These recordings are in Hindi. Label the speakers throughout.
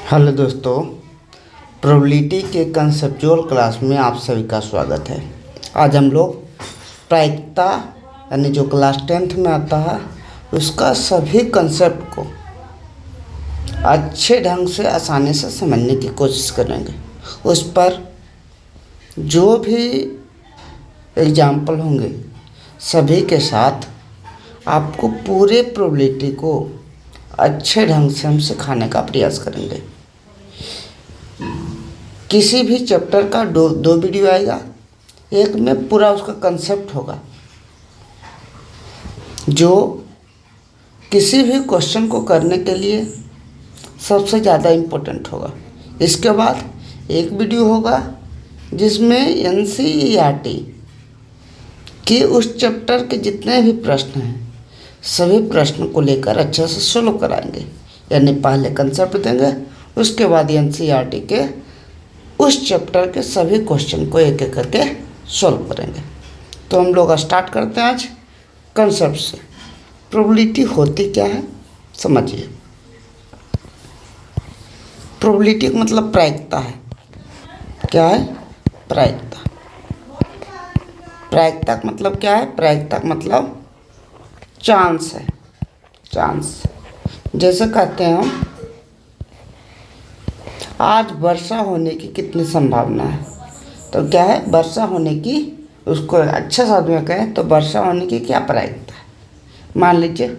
Speaker 1: हेलो दोस्तों, प्रोबेबिलिटी के कंसेप्चुअल क्लास में आप सभी का स्वागत है। आज हम लोग प्रायिकता यानी जो क्लास 10th में आता है उसका सभी कंसेप्ट को अच्छे ढंग से आसानी से समझने की कोशिश करेंगे। उस पर जो भी एग्जाम्पल होंगे सभी के साथ आपको पूरे प्रोबेबिलिटी को अच्छे ढंग से हम सिखाने का प्रयास करेंगे। किसी भी चैप्टर का दो वीडियो आएगा, एक में पूरा उसका कंसेप्ट होगा जो किसी भी क्वेश्चन को करने के लिए सबसे ज़्यादा इम्पोर्टेंट होगा। इसके बाद एक वीडियो होगा जिसमें NCERT के उस चैप्टर के जितने भी प्रश्न हैं सभी प्रश्न को लेकर अच्छे से सोल्व कराएंगे। यानी पहले कंसेप्ट देंगे, उसके बाद NCERT के उस चैप्टर के सभी क्वेश्चन को एक एक करके सॉल्व करेंगे। तो हम लोग स्टार्ट करते हैं आज कंसेप्ट से। प्रोबेबिलिटी होती क्या है समझिए। प्रोबेबिलिटी का मतलब प्रायिकता है। क्या है? प्रायिकता। प्रायिकता का मतलब क्या है? प्रायिकता का मतलब चांस है। चांस जैसे कहते हैं हम आज वर्षा होने की कितनी संभावना है, तो क्या है वर्षा होने की, उसको अच्छे शब्द में कहें तो वर्षा होने की क्या प्रायिकता है। मान लीजिए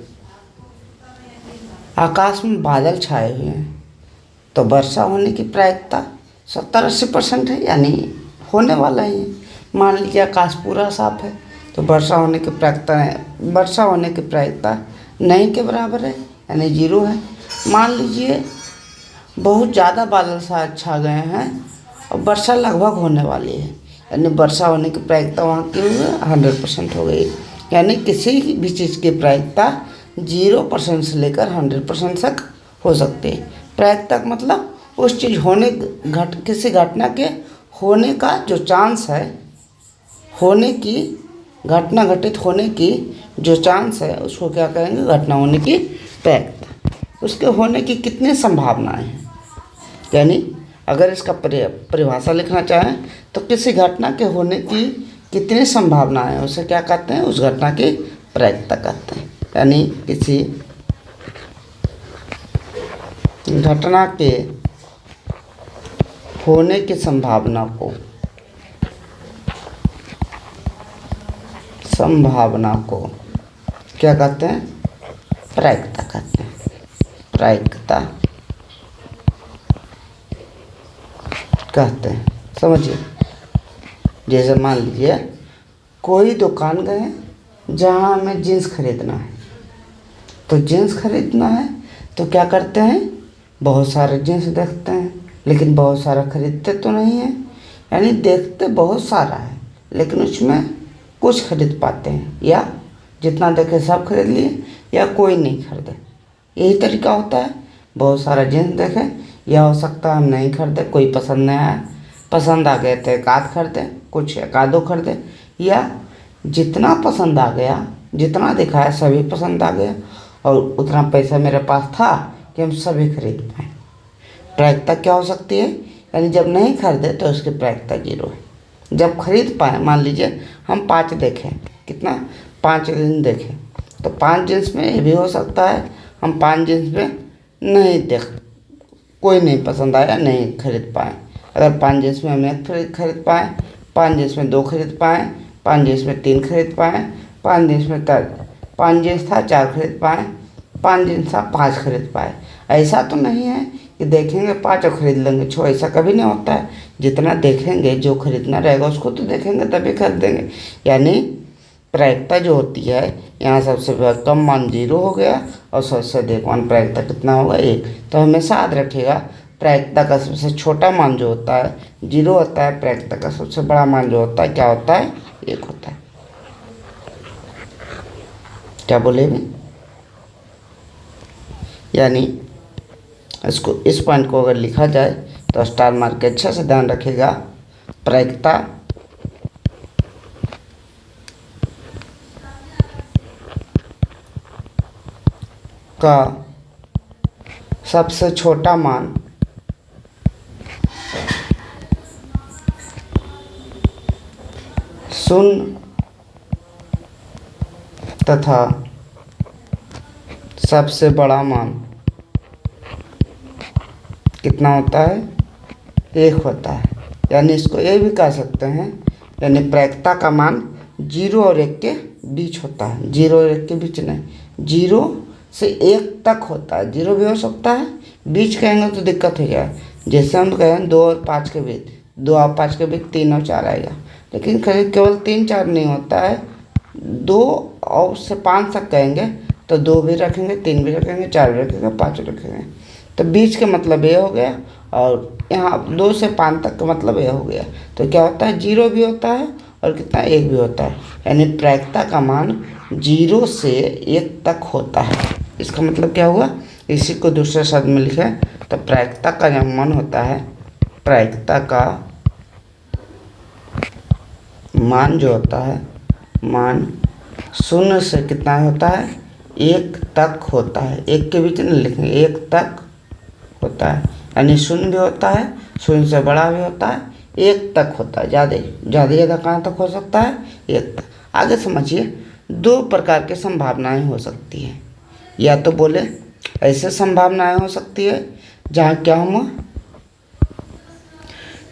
Speaker 1: आकाश में बादल छाए हुए हैं तो वर्षा होने की प्रायिकता 70-80% है, यानी होने वाला ही है। मान लीजिए आकाश पूरा साफ है तो वर्षा होने की प्रायिकता नहीं के बराबर है, यानी 0 है। मान लीजिए बहुत ज़्यादा बादल छा गए हैं और वर्षा लगभग होने वाली है, यानी वर्षा होने की प्रायिकता वहाँ की 100% हो गई। यानी किसी भी चीज़ की प्रायिकता 0% से लेकर 100% तक हो सकती है। प्रायिकता का मतलब उस चीज़ किसी घटना के होने का जो चांस है, होने की घटना घटित होने की जो चांस है उसको क्या कहेंगे? घटना होने की प्रायिकता। उसके होने की कितनी संभावनाएं हैं, यानी अगर इसका परिभाषा लिखना चाहें तो किसी घटना के होने की कितनी संभावनाएं है उसे क्या कहते हैं? उस घटना की प्रायिकता कहते हैं। यानी किसी घटना के होने की संभावना को क्या कहते हैं? प्रायिकता कहते हैं। प्रायिकता कहते हैं, समझिए। जैसे मान लीजिए कोई दुकान गए जहाँ हमें जीन्स खरीदना है, तो जीन्स खरीदना है तो क्या करते हैं? बहुत सारे जीन्स देखते हैं लेकिन बहुत सारा खरीदते तो नहीं हैं। यानी देखते बहुत सारा है लेकिन उसमें कुछ खरीद पाते हैं, या जितना देखे सब खरीद लिए, या कोई नहीं खरीदे। यही तरीका होता है। बहुत सारा जीन्स देखें, या हो सकता है हम नहीं खरीदे, कोई पसंद नहीं आया, पसंद आ गए थे एक आध खरीदे, कुछ एक आधो खरीदे, या जितना पसंद आ गया, जितना दिखाया सभी पसंद आ गया और उतना पैसा मेरे पास था कि हम सभी खरीद पाए। प्रायिकता क्या हो सकती है? यानी जब नहीं खरीदे तो उसकी प्रायिकता 0 है। जब खरीद पाए, मान लीजिए हम 5 देखें, कितना 5 जींस देखें, तो 5 जींस में ये भी हो सकता है हम 5 जींस में कोई नहीं पसंद आया, नहीं खरीद पाए। अगर 5 जींस में हम 1 खरीद पाए, 5 जींस में 2 खरीद पाए, 5 जींस में 3 खरीद पाए, 5 जींस में 5 जींस था 4 खरीद पाए, 5 जींस था 5 खरीद पाए। ऐसा तो नहीं है कि देखेंगे 5 और खरीद लेंगे 6, ऐसा कभी नहीं होता है। जितना देखेंगे, जो खरीदना रहेगा उसको तो देखेंगे तभी खरीदेंगे। यानी प्रायिकता जो होती है, यहाँ सबसे कम मान 0 हो गया और सबसे अधिक मान प्रायिकता कितना होगा? 1। तो हमेशा याद रखिएगा प्रायिकता का सबसे छोटा मान जो होता है 0 होता है, प्रायिकता का सबसे बड़ा मान जो होता है क्या होता है? 1 होता है। क्या बोलेंगे? यानी इसको, इस पॉइंट को अगर लिखा जाए तो स्टार मार्क के अच्छे से ध्यान रखिएगा। प्रायिकता का सबसे छोटा मान शून्य तथा सबसे बड़ा मान कितना होता है, 1 होता है। यानी इसको ये भी कह सकते हैं, यानी प्रायिकता का मान 0 और 1 के बीच होता है। 0 और 1 के बीच नहीं, 0 से 1 तक होता है। 0 भी हो सकता है, बीच कहेंगे तो दिक्कत हो जाए। जैसे हम कहें 2 और 5 के बीच, 2 और 5 के बीच 3 और 4 आएगा, लेकिन केवल 3 4 नहीं होता है। 2 और से 5 तक कहेंगे तो 2 भी रखेंगे, 3 भी रखेंगे, 4 भी रखेंगे, 5 भी रखेंगे। तो बीच का मतलब ये हो गया, और यहाँ 2 से 5 तक का मतलब ये हो गया। तो क्या होता है, 0 भी होता है और कितना, 1 भी होता है। यानी प्रायिकता का मान 0 से 1 तक होता है। इसका मतलब क्या हुआ, इसी को दूसरे शब्द में लिखे तो प्रायिकता का जो मान होता है, प्रायिकता का मान जो होता है, मान 0 से कितना होता है, 1 तक होता है। 1 के बीच नहीं लिखेंगे, 1 तक होता है। यानी 0 भी होता है, 0 से बड़ा भी होता है, 1 तक होता है। ज़्यादा कहाँ तक हो सकता है, 1 तक। आगे समझिए, 2 प्रकार की संभावनाएं हो सकती हैं। या तो बोले ऐसे संभावनाएं हो सकती है जहाँ क्या हो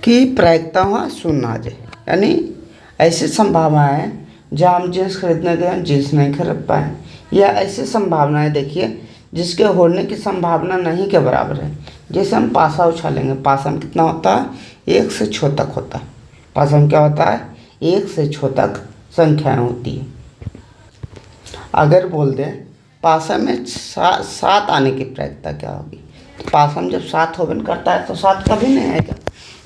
Speaker 1: कि प्रायिकता वहाँ 0 आ जाए। यानी ऐसी संभावनाएं जहाँ हम जींस खरीदने गए, जींस नहीं खरीद पाए। या ऐसी संभावनाएं देखिए जिसके होने की संभावना नहीं के बराबर है। जैसे हम पासा उछालेंगे, पासा में कितना होता है, 1 से 6 तक होता है। पासा में क्या होता है, 1 से 6 तक संख्याएं होती है। अगर बोल दें पासा में 7 आने की प्रायिकता क्या होगी, तो पासा में जब 7 होबन करता है तो 7 कभी नहीं आएगा।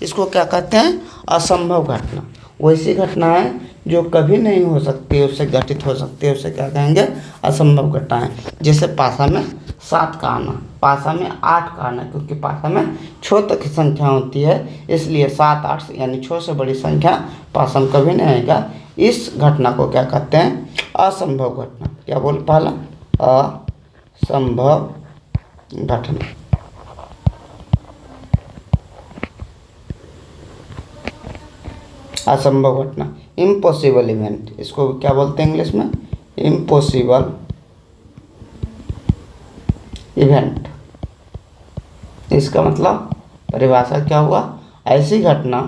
Speaker 1: इसको क्या कहते हैं, असंभव घटना। वैसी घटनाएं जो कभी नहीं हो सकती, उससे घटित हो सकती है, उसे क्या कहेंगे, असंभव घटनाएं। जैसे पासा में 7 का आना, पासा में 8 का आना, क्योंकि पासा में 6 तक की संख्या होती है, इसलिए 7 8 यानी 6 से बड़ी संख्या पासा में कभी नहीं आएगा। इस घटना को क्या कहते हैं, असंभव घटना। क्या बोल, पहला असंभव घटना। असंभव घटना, इम्पॉसिबल इवेंट। इसको क्या बोलते हैं इंग्लिश में, इम्पॉसिबल इवेंट। इसका मतलब परिभाषा क्या हुआ, ऐसी घटना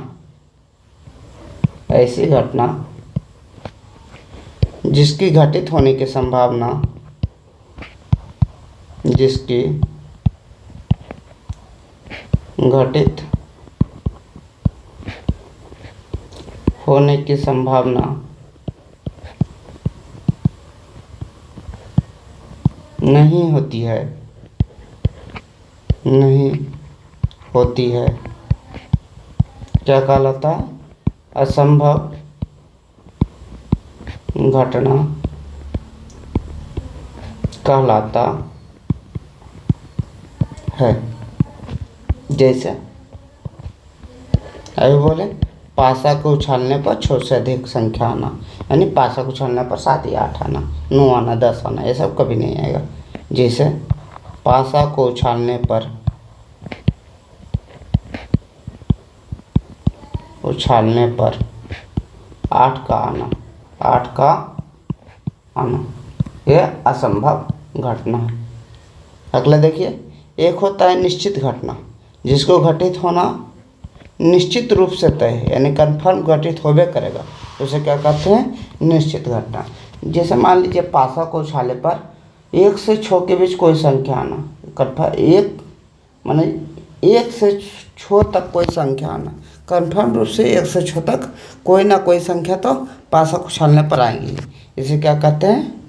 Speaker 1: जिसकी घटित होने की संभावना, जिसकी घटित होने की संभावना नहीं होती है, क्या कहलाता है, असंभव घटना कहलाता है। जैसे अभी बोले पासा को उछालने पर 6 से अधिक संख्या आना, यानी पासा को उछालने पर 7 या 8 आना, 9 आना, 10 आना, ये सब कभी नहीं आएगा। जैसे पासा को उछालने पर 8 का आना, यह असंभव घटना है। अगला देखिए, एक होता है निश्चित घटना, जिसको घटित होना निश्चित रूप से तय है, यानी कन्फर्म घटित होबे करेगा, उसे क्या कहते हैं, निश्चित घटना। जैसे मान लीजिए पासा को उछाले पर 1 से 6 के बीच कोई संख्या आना, कन्फर्म 1 माने 1 से 6 तक कोई संख्या आना, कन्फर्म रूप से 1 से 6 तक कोई ना कोई संख्या तो पासा को उछालने पर आएगी। इसे क्या कहते हैं,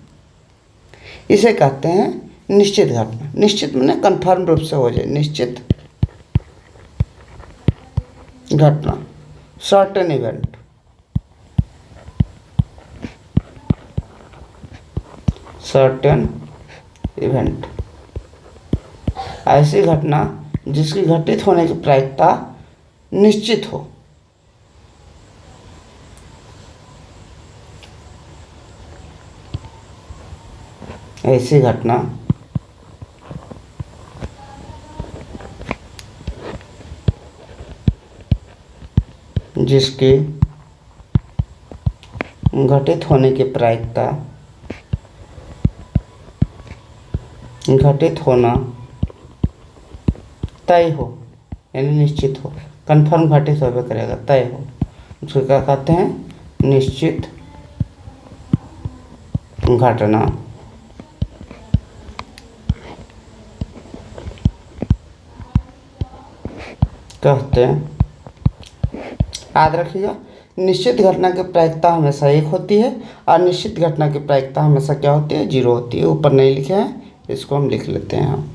Speaker 1: इसे कहते हैं निश्चित घटना। निश्चित माने कन्फर्म रूप से हो जाए, निश्चित घटना, सर्टेन इवेंट। सर्टेन इवेंट, ऐसी घटना जिसकी घटित होने की प्रायिकता निश्चित हो। ऐसी घटना जिसकी घटित होने की प्रायिकता, घटित होना तय हो यानी निश्चित हो, कन्फर्म घटित होबे करेगा, तय हो, उसको क्या कहते हैं? निश्चित घटना कहते हैं। याद रखिएगा, निश्चित घटना की प्रायिकता हमेशा 1 होती है, और निश्चित घटना की प्रायिकता हमेशा क्या होती है? 0 होती है। ऊपर नहीं लिखे हैं, इसको हम लिख लेते हैं हम।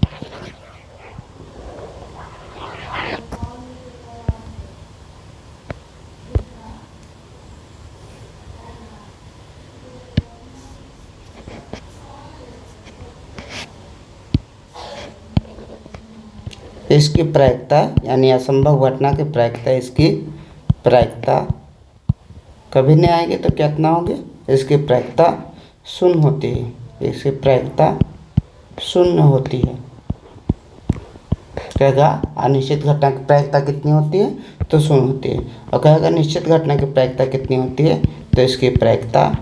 Speaker 1: इसकी प्रायिकता यानी असंभव घटना की प्रायिकता, इसकी प्रायिकता कभी नहीं आएगी तो कितना होगी? इसकी प्रायिकता 0 होती है, इसकी प्रायिकता 0 होती है। कहेगा अनिश्चित घटना की प्रायिकता कितनी होती है? तो 0 होती है। और कहेगा निश्चित घटना की प्रायिकता कितनी होती है? तो इसकी प्रायिकता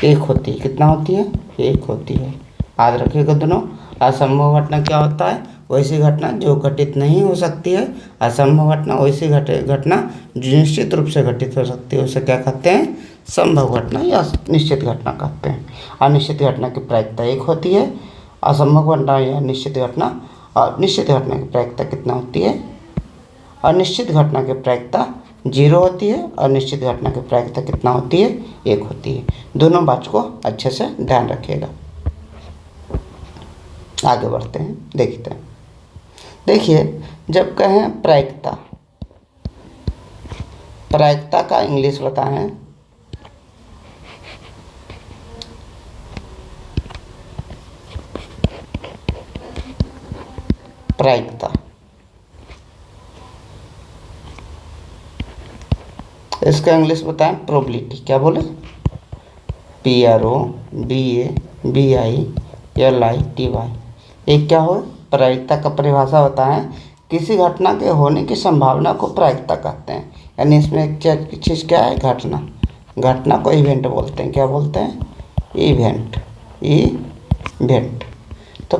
Speaker 1: 1 होती है। कितना होती है? 1 होती है। याद रखिएगा दोनों। असंभव घटना क्या होता है? वैसी घटना जो घटित नहीं हो सकती है। असंभव घटना वैसी घटना जो निश्चित रूप से घटित हो सकती है, उसे क्या कहते हैं? संभव घटना या निश्चित घटना कहते हैं। अनिश्चित घटना की प्रायिकता 1 होती है। असंभव घटना या निश्चित घटना, और निश्चित घटना की प्रायिकता कितना होती है? अनिश्चित घटना की प्रायिकता 0 होती है, और निश्चित घटना की प्रायिकता कितना होती है? 1 होती है। दोनों बात को अच्छे से ध्यान रखिएगा। आगे बढ़ते हैं, देखते हैं। देखिए, जब कहें प्रायिकता, प्रायिकता का इंग्लिश बताएं। प्रायिकता, इसका इंग्लिश बताएं प्रोबेबिलिटी। क्या बोले? PROBABILITY। एक क्या हो? प्रायिकता का परिभाषा बताएं। किसी घटना के होने की संभावना को प्रायिकता कहते हैं। यानी इसमें एक चीज़ क्या है? घटना। घटना को इवेंट बोलते हैं। क्या बोलते हैं? इवेंट। तो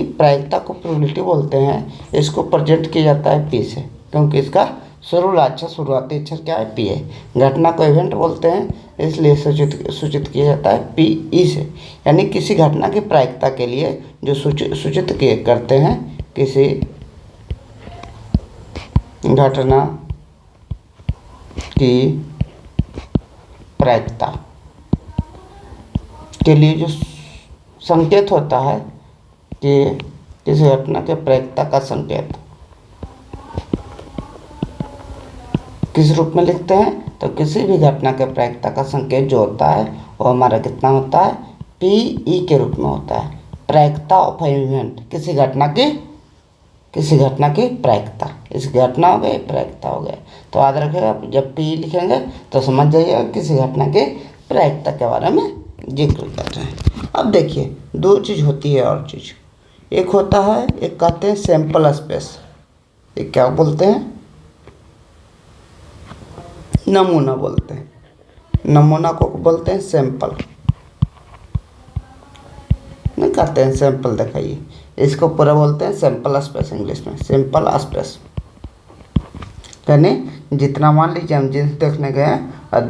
Speaker 1: प्रायिकता को प्रोबेबिलिटी बोलते हैं। इसको प्रेजेंट किया जाता है P से, क्योंकि इसका शुरुआती अक्षर क्या है? P है। घटना को इवेंट बोलते हैं, इसलिए सूचित किया जाता है PE से। यानी किसी घटना की प्रायिकता के लिए जो सूचित करते हैं, किसी घटना की प्रायिकता के लिए जो संकेत होता है, कि किसी घटना के प्रायिकता का संकेत किस रूप में लिखते हैं? तो किसी भी घटना के प्रायिकता का संकेत जो होता है वो हमारा कितना होता है? PE के रूप में होता है। प्रायिकता ऑफ इवेंट, किसी घटना की प्रायिकता। इस घटना हो गई, प्रायिकता हो गया। तो याद रखिएगा, जब PE लिखेंगे तो समझ जाइएगा किसी घटना के प्रायिकता के बारे में जिक्र कर रहे हैं। अब देखिए, 2 चीज़ होती है और चीज़। एक होता है, एक कहते हैं सैंपल स्पेस। एक क्या बोलते हैं? नमूना बोलते हैं। नमूना को बोलते हैं सैंपल। नहीं कहते हैं सैंपल, दिखाइए। इसको पूरा बोलते हैं सैंपल स्पेस, इंग्लिश में सैंपल स्पेस। यानी जितना, मान लीजिए हम जींस देखने गए और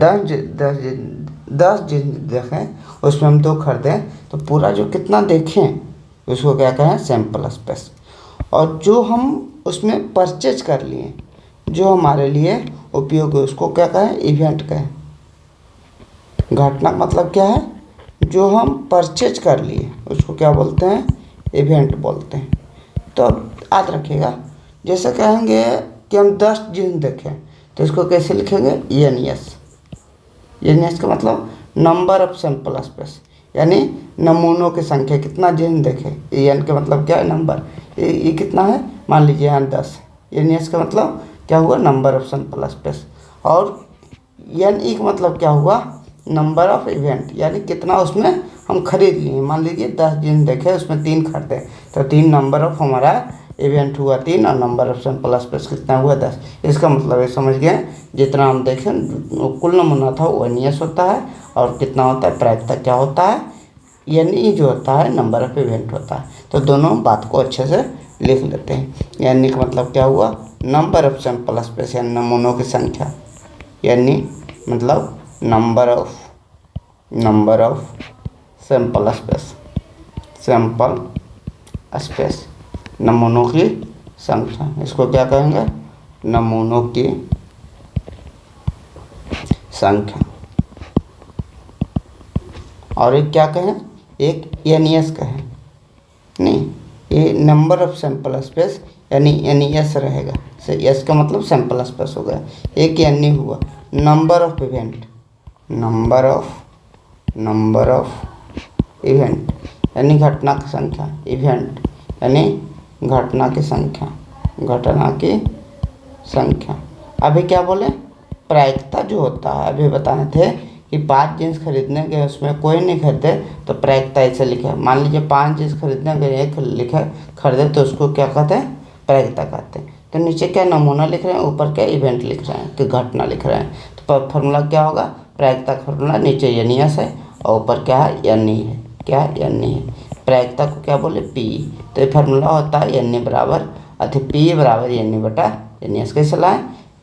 Speaker 1: 10 जींस देखें, उसमें हम 2 खरीदें, तो पूरा जो कितना देखें उसको क्या कहें? Sample space. और जो हम उसमें परचेज कर लिए, जो हमारे लिए उपयोग है, उसको क्या कहें? इवेंट कहें। घटना मतलब क्या है? जो हम परचेज कर लिए उसको क्या बोलते हैं? इवेंट बोलते हैं। तो याद रखिएगा, जैसे कहेंगे कि हम 10 जींस देखें, तो इसको कैसे लिखेंगे? NS का मतलब नंबर ऑफ सैंपल स्पेस, यानी नमूनों की संख्या। कितना जींस देखें? EN का मतलब क्या है? नंबर। ये कितना है? मान लीजिए यहाँ 10। NS का मतलब क्या हुआ? Number of sample space. और NE का मतलब क्या हुआ? नंबर ऑफ इवेंट, यानी कितना उसमें हम खरीद लिए। मान लीजिए 10 जींस देखे, उसमें 3 खरीदे, तो 3 नंबर ऑफ हमारा इवेंट हुआ 3 और नंबर ऑफ सैंपल स्पेस कितना हुआ 10। इसका मतलब ये समझ गए, जितना हम देखें कुल नमूना था वो NES होता है, और कितना होता है प्रायिकता क्या होता है, NE जो होता है नंबर ऑफ इवेंट होता है। तो दोनों बात को अच्छे से लिख लेते हैं। NE का मतलब क्या हुआ, नंबर ऑफ सैंपल स्पेस यानी नमूनों की संख्या। NE मतलब नंबर ऑफ सैंपल स्पेस नमूनों की संख्या। इसको क्या कहेंगे, नमूनों की संख्या। और एक क्या कहें, एक NES कहें, नहीं ये नंबर ऑफ सैंपल स्पेस यानी NES रहेगा। एस का मतलब सैंपल स्पेस हो गया। एक NE हुआ number of event, number of event यानी घटना की संख्या, इवेंट यानी घटना की संख्या। अभी क्या बोले, प्रायिकता जो होता है, अभी बताए थे कि 5 जींस खरीदने गए उसमें कोई नहीं खरीदे तो प्रायिकता ऐसे लिखे। मान लीजिए 5 जींस खरीदने गए एक खरीदे तो उसको क्या कहते हैं, प्रायिकता कहते हैं। तो नीचे क्या नमूना लिख रहे हैं, ऊपर क्या इवेंट लिख रहे हैं कि घटना लिख रहे हैं। तो फॉर्मूला क्या होगा, प्रायिकता का फॉर्मूला नीचे NES है और ऊपर क्या है NE है, क्या NE है। प्रायिकता को क्या बोले P, तो ये फार्मूला होता है P बराबर NE बटा NES। कैसे लाएँ,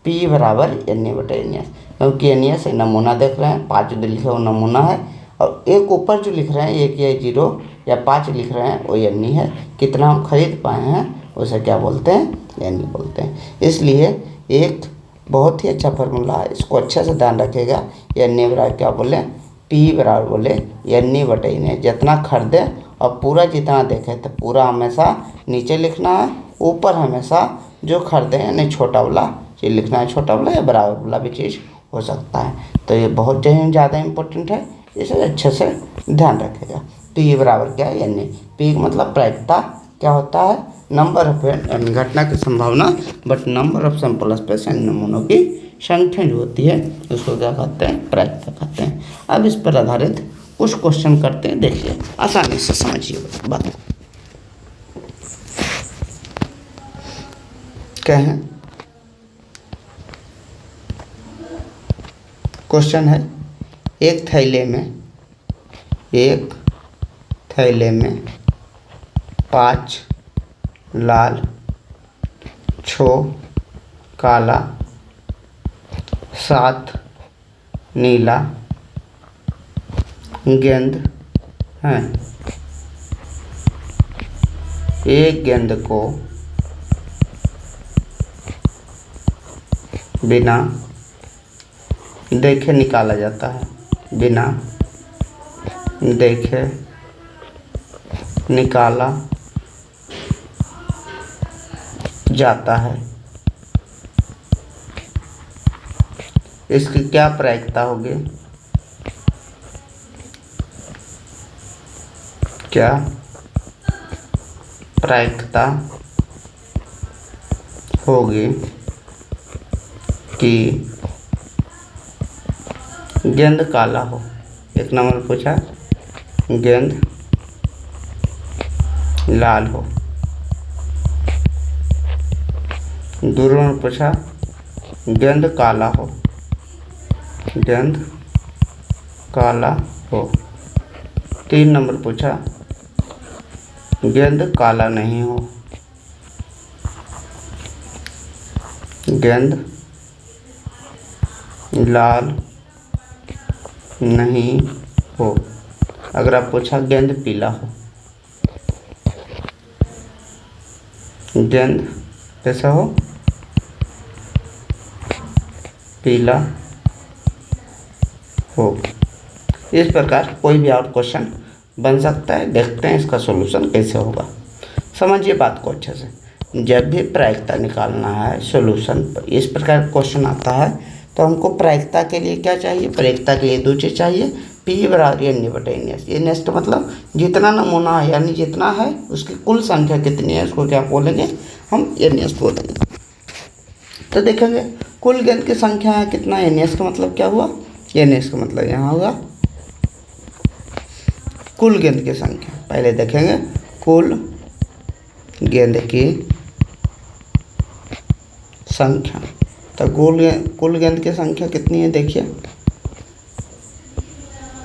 Speaker 1: P बराबर NE बटा NES, क्योंकि NES है नमूना देख रहे हैं, 5 जो लिखे वो नमूना है, और एक ऊपर जो लिख रहे हैं 1 या 0 या 5 लिख रहे हैं वो NE है। कितना हम खरीद पाए हैं उसे क्या बोलते हैं, NE बोलते हैं। इसलिए एक बहुत ही अच्छा फार्मूला है, इसको अच्छे से ध्यान रखिएगा। NE बराबर क्या बोले, P बराबर बोले NE बटा NES। जितना खरीदे और पूरा जितना देखे तो पूरा हमेशा नीचे लिखना है, ऊपर हमेशा जो खरीदे यानी छोटा वाला चीज़ लिखना है, छोटा वाला या बराबर वाला भी चीज़ हो सकता है। तो ये बहुत ज़्यादा इम्पोर्टेंट है, इसे अच्छे से ध्यान रखेगा। P बराबर क्या है NE, P मतलब प्रायिकता क्या होता है, नंबर ऑफ घटना की संभावना but number of sample space यानी नमूनों की संख्या जो होती है उसको क्या कहते हैं, प्रायिकता कहते हैं। अब इस पर आधारित कुछ क्वेश्चन करते हैं, देखिए आसानी से समझिए बात। क्या है क्वेश्चन है, एक थैले में 5 लाल 6 काला 7 नीला गेंद हैं। एक गेंद को बिना देखे निकाला जाता है, बिना देखे निकाला जाता है। इसकी क्या प्रायिकता होगी, क्या प्रायिकता होगी कि गेंद काला हो। एक नंबर पूछा गेंद लाल हो, दूसरा में पूछा गेंद काला हो, गेंद काला हो। 3 नंबर पूछा गेंद काला नहीं हो, गेंद लाल नहीं हो। अगर आप पूछा गेंद पीला हो, गेंद कैसा हो, पीला हो। इस प्रकार कोई भी और क्वेश्चन बन सकता है, देखते हैं इसका सॉल्यूशन कैसे होगा। समझिए बात को अच्छे से। जब भी प्रायिकता निकालना है सॉल्यूशन इस प्रकार क्वेश्चन आता है तो हमको प्रायिकता के लिए क्या चाहिए, प्रायिकता के लिए 2 चीज़ चाहिए, P बराबर NE बटा NES। NES का मतलब जितना नमूना है यानी जितना है उसकी कुल संख्या कितनी है उसको क्या बोलेंगे, हम NES बोलेंगे। तो देखेंगे कुल गेंद की संख्या है कितना, NES का मतलब क्या हुआ, NES का मतलब यहाँ होगा कुल गेंद की संख्या। पहले देखेंगे कुल गेंद की संख्या। तो कुल गेंद की संख्या कितनी है देखिए,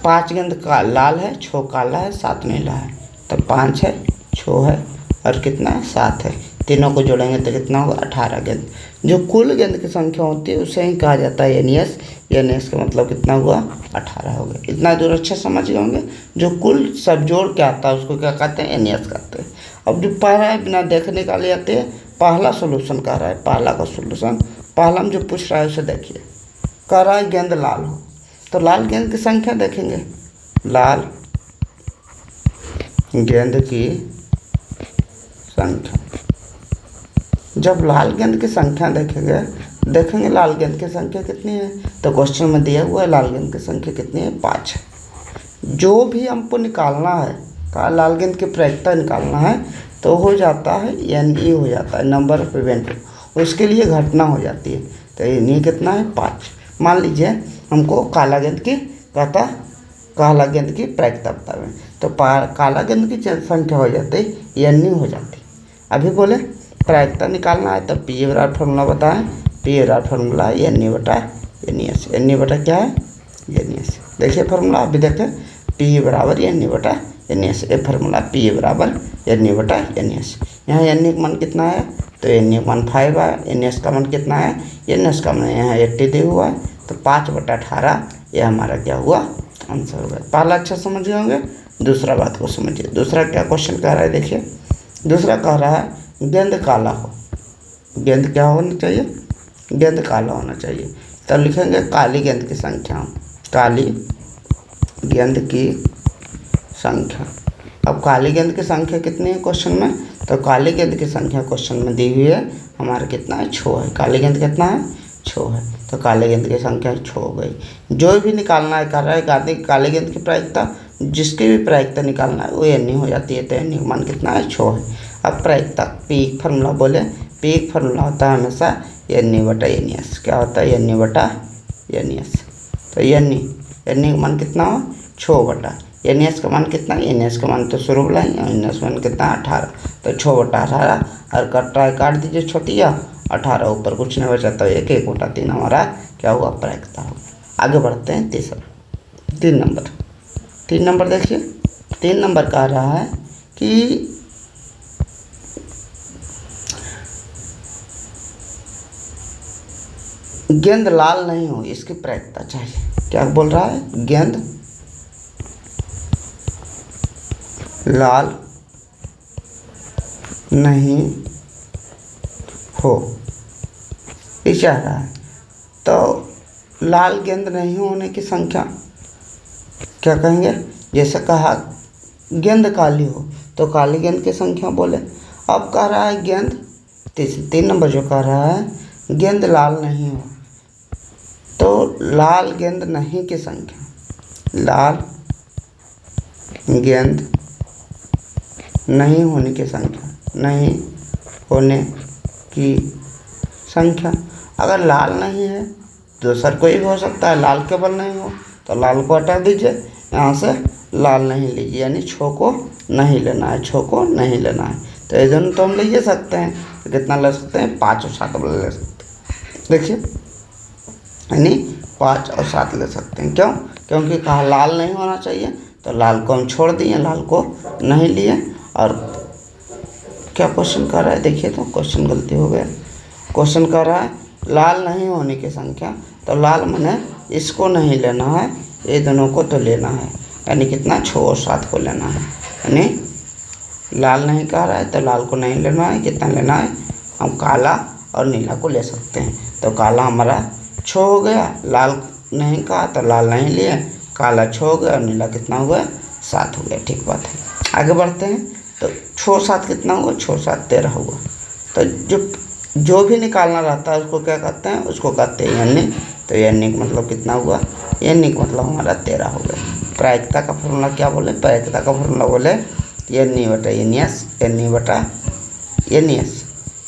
Speaker 1: 5 गेंद का लाल है, 6 काला है, 7 नीला है। तो 5 है, 6 है और कितना है, 7 है। तीनों को जोड़ेंगे तो कितना होगा, 18 गेंद। जो कुल गेंद की संख्या होती है उसे ही कहा जाता है एनईएस। एनईएस का मतलब कितना हुआ, 18 हो गए। इतना दूर अच्छा समझ गए होंगे। जो कुल सब जोड़ के आता है उसको क्या कहते हैं, एनईएस कहते हैं। अब जो पढ़ रहा है बिना देखने का ले आते हैं, पहला सोल्यूशन कह रहा है, पहला का सोल्यूशन, पहला में जो पूछ रहा है उसे देखिए। कह रहा है गेंद लाल हो, तो लाल गेंद की संख्या देखेंगे, लाल गेंद की संख्या। जब लाल गेंद की संख्या देखेंगे लाल गेंद की संख्या कितनी है, तो क्वेश्चन में दिया हुआ है लाल गेंद की संख्या कितनी है, 5 है। जो भी हमको निकालना है, कहा लाल गेंद की प्रायिकता निकालना है, तो हो जाता है एनई, हो जाता है नंबर ऑफ इवेंट, उसके लिए घटना हो जाती है। तो एनई कितना है, 5। मान लीजिए हमको काला गेंद की प्रायिकता बतावें, तो काला गेंद की संख्या हो जाती है एनई हो जाती। अभी बोले प्रायिकता निकालना है, तो पी बराबर फार्मूला बताएं। पी बराबर फार्मूला एनई बटा एनईएस। एनई बटा क्या है, एनईएस। देखिए फार्मूला अभी देखें, पी बराबर एनई बटा एनईएस। ये फार्मूला पी बराबर एनई बटा एनईएस। यहाँ एनई का मान कितना है, तो एनई का मान 5 है। एनईएस का मान कितना है, एनईएस का मान यहाँ 80 दिया हुआ है, तो 5/18 ये हमारा क्या हुआ, आंसर होगा। पहला अच्छा समझ गए होंगे। दूसरा बात को समझिए, दूसरा क्या क्वेश्चन कह रहा है देखिए। दूसरा कह रहा है गेंद काला हो, गेंद क्या होना चाहिए, गेंद काला होना चाहिए। तो लिखेंगे काली गेंद की संख्या, काली गेंद की संख्या। अब काली गेंद की संख्या कितनी है क्वेश्चन में, तो काली गेंद की संख्या क्वेश्चन में दी हुई है हमारे कितना है, 6 है। काली गेंद कितना है, 6 है। तो काली गेंद की संख्या 6 हो गई। जो भी निकालना है कर रहा है काली गेंद की प्रायिकता, जिसकी भी प्रायिकता निकालना है वो एनई हो जाती है। तो एनई का मान कितना है, 6 है। अब प्रायिकता पी फार्मूला बोले, पी फार्मूला होता है हमेशा एनई बटा एनईएस। क्या होता है, एनई बटा एनईएस। तो एनई का मान कितना हो, 6 बटा एनईएस का मान कितना, एनईएस का मान तो शुरू बोला है, एनईएस मान कितना 18। तो 6/18 और काट दीजिए छोटिया, 18 ऊपर कुछ नहीं बचा, तो 1/3 हमारा क्या हुआ, प्रायिकता होगा। आगे बढ़ते हैं तीसरा, 3 नंबर देखिए। 3 नंबर कह रहा है कि गेंद लाल नहीं हो, इसकी प्रायिकता चाहिए। क्या बोल रहा है, गेंद लाल नहीं हो, ये चाह रहा है। तो लाल गेंद नहीं होने की संख्या क्या कहेंगे, जैसे कहा गेंद काली हो, तो काली गेंद की संख्या बोले। अब कह रहा है गेंद 3 नंबर जो कह रहा है गेंद लाल नहीं हो, तो लाल गेंद नहीं की संख्या, लाल गेंद नहीं होने की संख्या, नहीं होने की संख्या। अगर लाल नहीं है दूसरा कोई भी हो सकता है, लाल केवल नहीं हो तो लाल को हटा दीजिए, यहाँ से लाल नहीं लीजिए, यानी 6 को नहीं लेना है, 6 को नहीं लेना है। तो ये दोनों तो हम ले सकते हैं, तो कितना ले सकते हैं, 5 और 7 ले सकते हैं। देखिए यानी 5 और 7 ले सकते हैं। क्यों, क्योंकि कहा लाल नहीं होना चाहिए, तो लाल को हम छोड़ दिए, लाल को नहीं लिए। और क्या क्वेश्चन कर रहा है देखिए, तो क्वेश्चन गलती हो गया। क्वेश्चन कर रहा है लाल नहीं होने की संख्या, तो लाल मैंने इसको नहीं लेना है, ये दोनों को तो लेना है, यानी कितना 6 और 7 को लेना है। यानी लाल नहीं कह रहा है तो लाल को नहीं लेना है, कितना लेना है, हम काला और नीला को ले सकते हैं। तो काला हमारा 6 हो गया, लाल नहीं कहा तो लाल नहीं लिए, काला 6 हो गया और नीला कितना हुआ, 7 हो गया। ठीक बात है, आगे बढ़ते हैं। तो 6 7 कितना हुआ, 6 7 13 हुआ। तो जो भी निकालना रहता है उसको क्या कहते हैं, उसको कहते हैं एनई। तो एनई का मतलब कितना हुआ, एनई का मतलब हमारा 13 हो गया। प्रायिकता का फॉर्मूला क्या बोले, प्रायिकता का फॉर्मूला बोले एनई बटा एनईएस, एनई बटा एनईएस।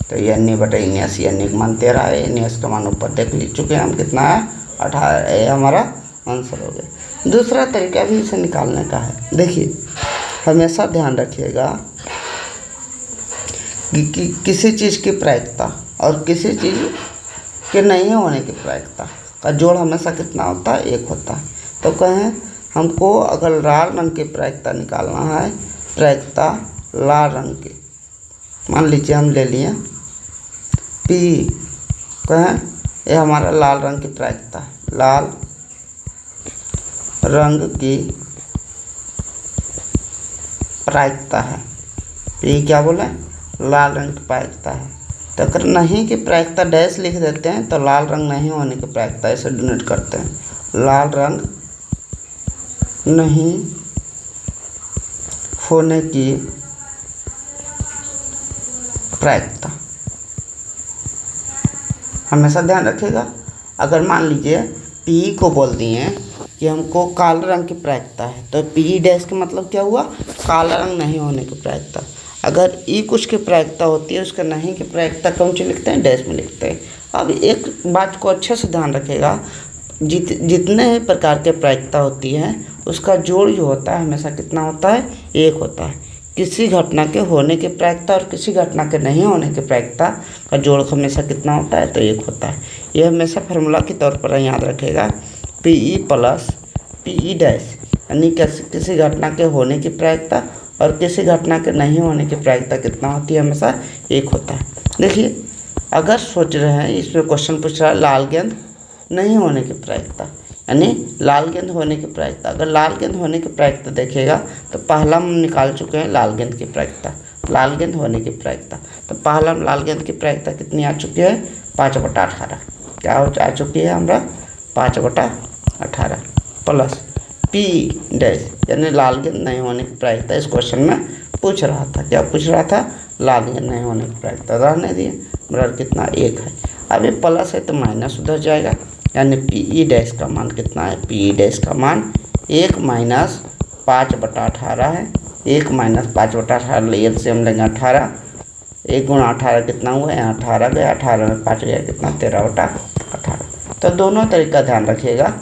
Speaker 1: तो एनई बटा एनईएस, एनई का मान 13 है, एनईएस का मान ऊपर देख ली चुके हैं हम, कितना है 18, ये हमारा आंसर हो गया। दूसरा तरीका भी इसे निकालने का है। देखिए हमेशा ध्यान रखिएगा कि किसी चीज़ की प्रायिकता और किसी चीज़ के नहीं होने की प्रायिकता का जोड़ हमेशा कितना होता है, 1 होता है। तो कहें हमको अगर लाल रंग की प्रायिकता निकालना है, प्रायिकता लाल रंग की, मान लीजिए हम ले लिए पी, कहें ये हमारा लाल रंग की प्रायिकता है, लाल रंग की प्रायिकता है, पी क्या बोले, लाल रंग की प्रायिकता है। तो अगर नहीं की प्रायिकता डैश लिख देते हैं तो लाल रंग नहीं होने की प्रायिकता ऐसे डिनोट करते हैं, लाल रंग नहीं होने की प्रायिकता। हमेशा ध्यान रखिएगा, अगर मान लीजिए पी को बोल दिए कि हमको काले रंग की प्रायिकता है, तो पी डैश का मतलब क्या हुआ, काला रंग नहीं होने की प्रायिकता। अगर ई कुछ की प्रायिकता होती है, उसका नहीं की प्रायिकता कौन सी लिखते हैं, डैश में लिखते हैं। अब एक बात को अच्छे से ध्यान रखिएगा, जितने प्रकार के प्रायिकता होती है उसका जोड़ जो होता है हमेशा कितना होता है, 1 होता है। किसी घटना के होने की प्रायिकता और किसी घटना के नहीं होने की प्रायिकता का जोड़ हमेशा कितना होता है, तो 1 होता है। यह हमेशा फार्मूला के तौर पर याद रखेगा, P E plus P E dash, यानी किसी घटना के होने की प्रायिकता और किसी घटना के नहीं होने की प्रायिकता कितना होती है, हमेशा 1 होता है। देखिए अगर सोच रहे हैं, इसमें क्वेश्चन पूछ रहा है लाल गेंद नहीं होने की प्रायिकता, यानी लाल गेंद होने की प्रायिकता। अगर लाल गेंद होने की प्रायिकता देखेगा तो पहला हम निकाल चुके हैं लाल गेंद की प्रायिकता, लाल गेंद होने की प्रायिकता। तो पहला लाल गेंद की प्रायिकता कितनी आ चुकी है, 5/18। क्या आ चुकी है हमारा, 5/18 प्लस पी डैश, यानी लाल गेंद नहीं होने की प्रायिकता इस क्वेश्चन में पूछ रहा था। क्या पूछ रहा था, लाल गेंद नहीं होने की प्रायिकता। रहने दिए, बराबर कितना, 1 है। अब ये प्लस है तो माइनस उधर जाएगा, यानी पी ई डैश का मान कितना है, पी ई डैश का मान 1 माइनस 5/18 है। 1 माइनस 5/18 लिए से हम लेंगे 18, 1 गुणा 18 कितना हुआ, यहाँ 18 गया, 18 में 5 गया कितना, 13/18। तो दोनों तरीका ध्यान रखिएगा।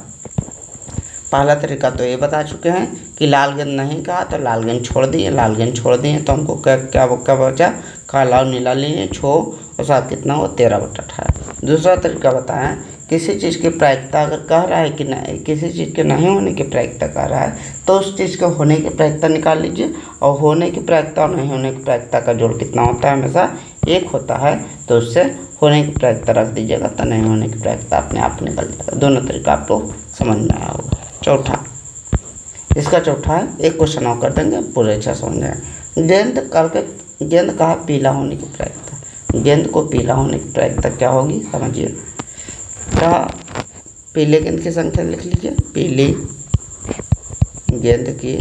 Speaker 1: पहला तरीका तो ये बता चुके हैं कि लाल गेंद नहीं कहा तो लाल गेंद छोड़ दिए, लाल गेंद छोड़ दिए तो हमको क्या बचा, काला और नीला लिए, छो और साथ कितना हुआ, 13/18। दूसरा तरीका बताएं, किसी चीज़ की प्रायिकता अगर कह रहा है कि नहीं, किसी चीज़ के नहीं होने की प्रायिकता कह रहा है, तो उस चीज़ के होने की प्रायिकता निकाल लीजिए, और होने की प्रायिकता और नहीं होने की प्रायिकता का जोड़ कितना होता है, हमेशा 1 होता है। तो उससे होने की प्रायिकता रख दीजिएगा, तो नहीं होने की प्रायिकता अपने आप निकल जाएगा। दोनों तरीका आपको समझ में आया होगा। चौथा, इसका चौथा है, एक क्वेश्चन और कर देंगे, पूरे अच्छा समझ जाए। गेंद कहा पीला होने की प्रायिकता, गेंद को पीला होने की प्रायिकता क्या होगी, समझिए। कहा पीले गेंद की संख्या लिख लीजिए, पीली गेंद की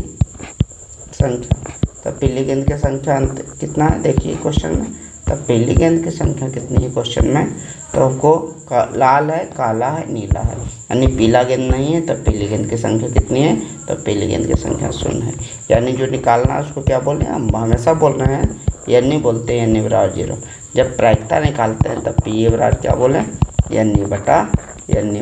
Speaker 1: संख्या। तो पीली गेंद की संख्या कितना है, देखिए क्वेश्चन में। तो पीली गेंद की संख्या कितनी है क्वेश्चन में, तो आपको लाल है, काला है, नीला है, यानी पीला गेंद नहीं है। तो पीली गेंद की संख्या कितनी है, तो पीली गेंद की संख्या 0 है। यानी जो निकालना है उसको क्या बोल रहे हैं, हम हमेशा बोल रहे हैं यानी बोलते हैं यानी बराबर 0। जब प्रायिकता निकालते हैं तब पी बराबर क्या बोले, यानी बटा यानी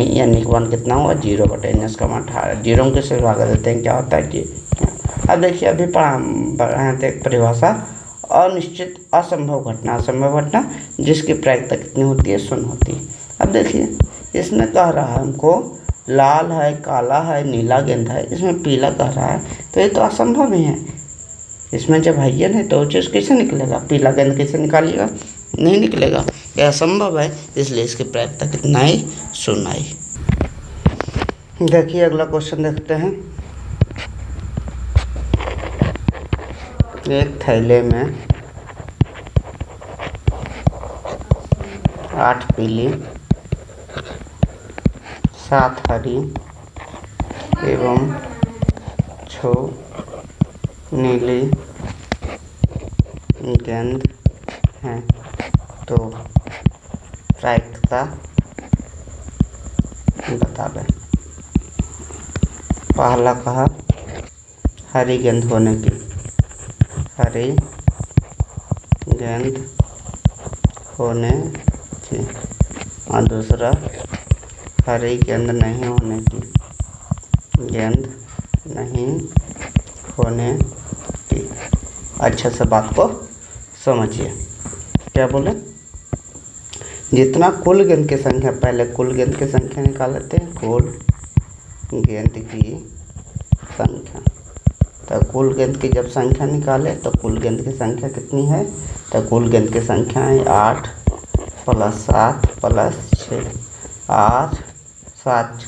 Speaker 1: यानी का मान कितना हुआ, 0/NS का मान 18। 0 के से भाग देते हैं, क्या होता है, 0। अब देखिए अभी पढ़ा थे एक परिभाषा, अनिश्चित असंभव घटना जिसकी प्रायिकता कितनी होती है, 0 होती है। अब देखिए इसमें कह रहा है हमको लाल है, काला है, नीला गेंद है, इसमें पीला कह रहा है, तो ये तो असंभव ही है। इसमें जब है नहीं तो चीज़ कैसे निकलेगा, पीला गेंद कैसे निकालिएगा, नहीं निकलेगा, यह असंभव है। इसलिए इसकी प्रायिकता कितना आई, 0 आई। देखिए अगला क्वेश्चन देखते हैं। एक थैले में 8 पीली, 7 हरी एवं 6 नीली गेंद हैं, तो प्रायिकता बता दें। पहला कहा हरी गेंद होने की, हरी गेंद होने की, और दूसरा हरी गेंद नहीं होने की, गेंद नहीं होने की। अच्छे से बात को समझिए। क्या बोले, जितना कुल गेंद की संख्या, पहले कुल गेंद की संख्या निकाल लेते हैं, कुल गेंद की संख्या। तो कुल गेंद की जब संख्या निकाले तो कुल गेंद की संख्या कितनी है, तो कुल गेंद की संख्या है 8 + 7 + 6, 8 7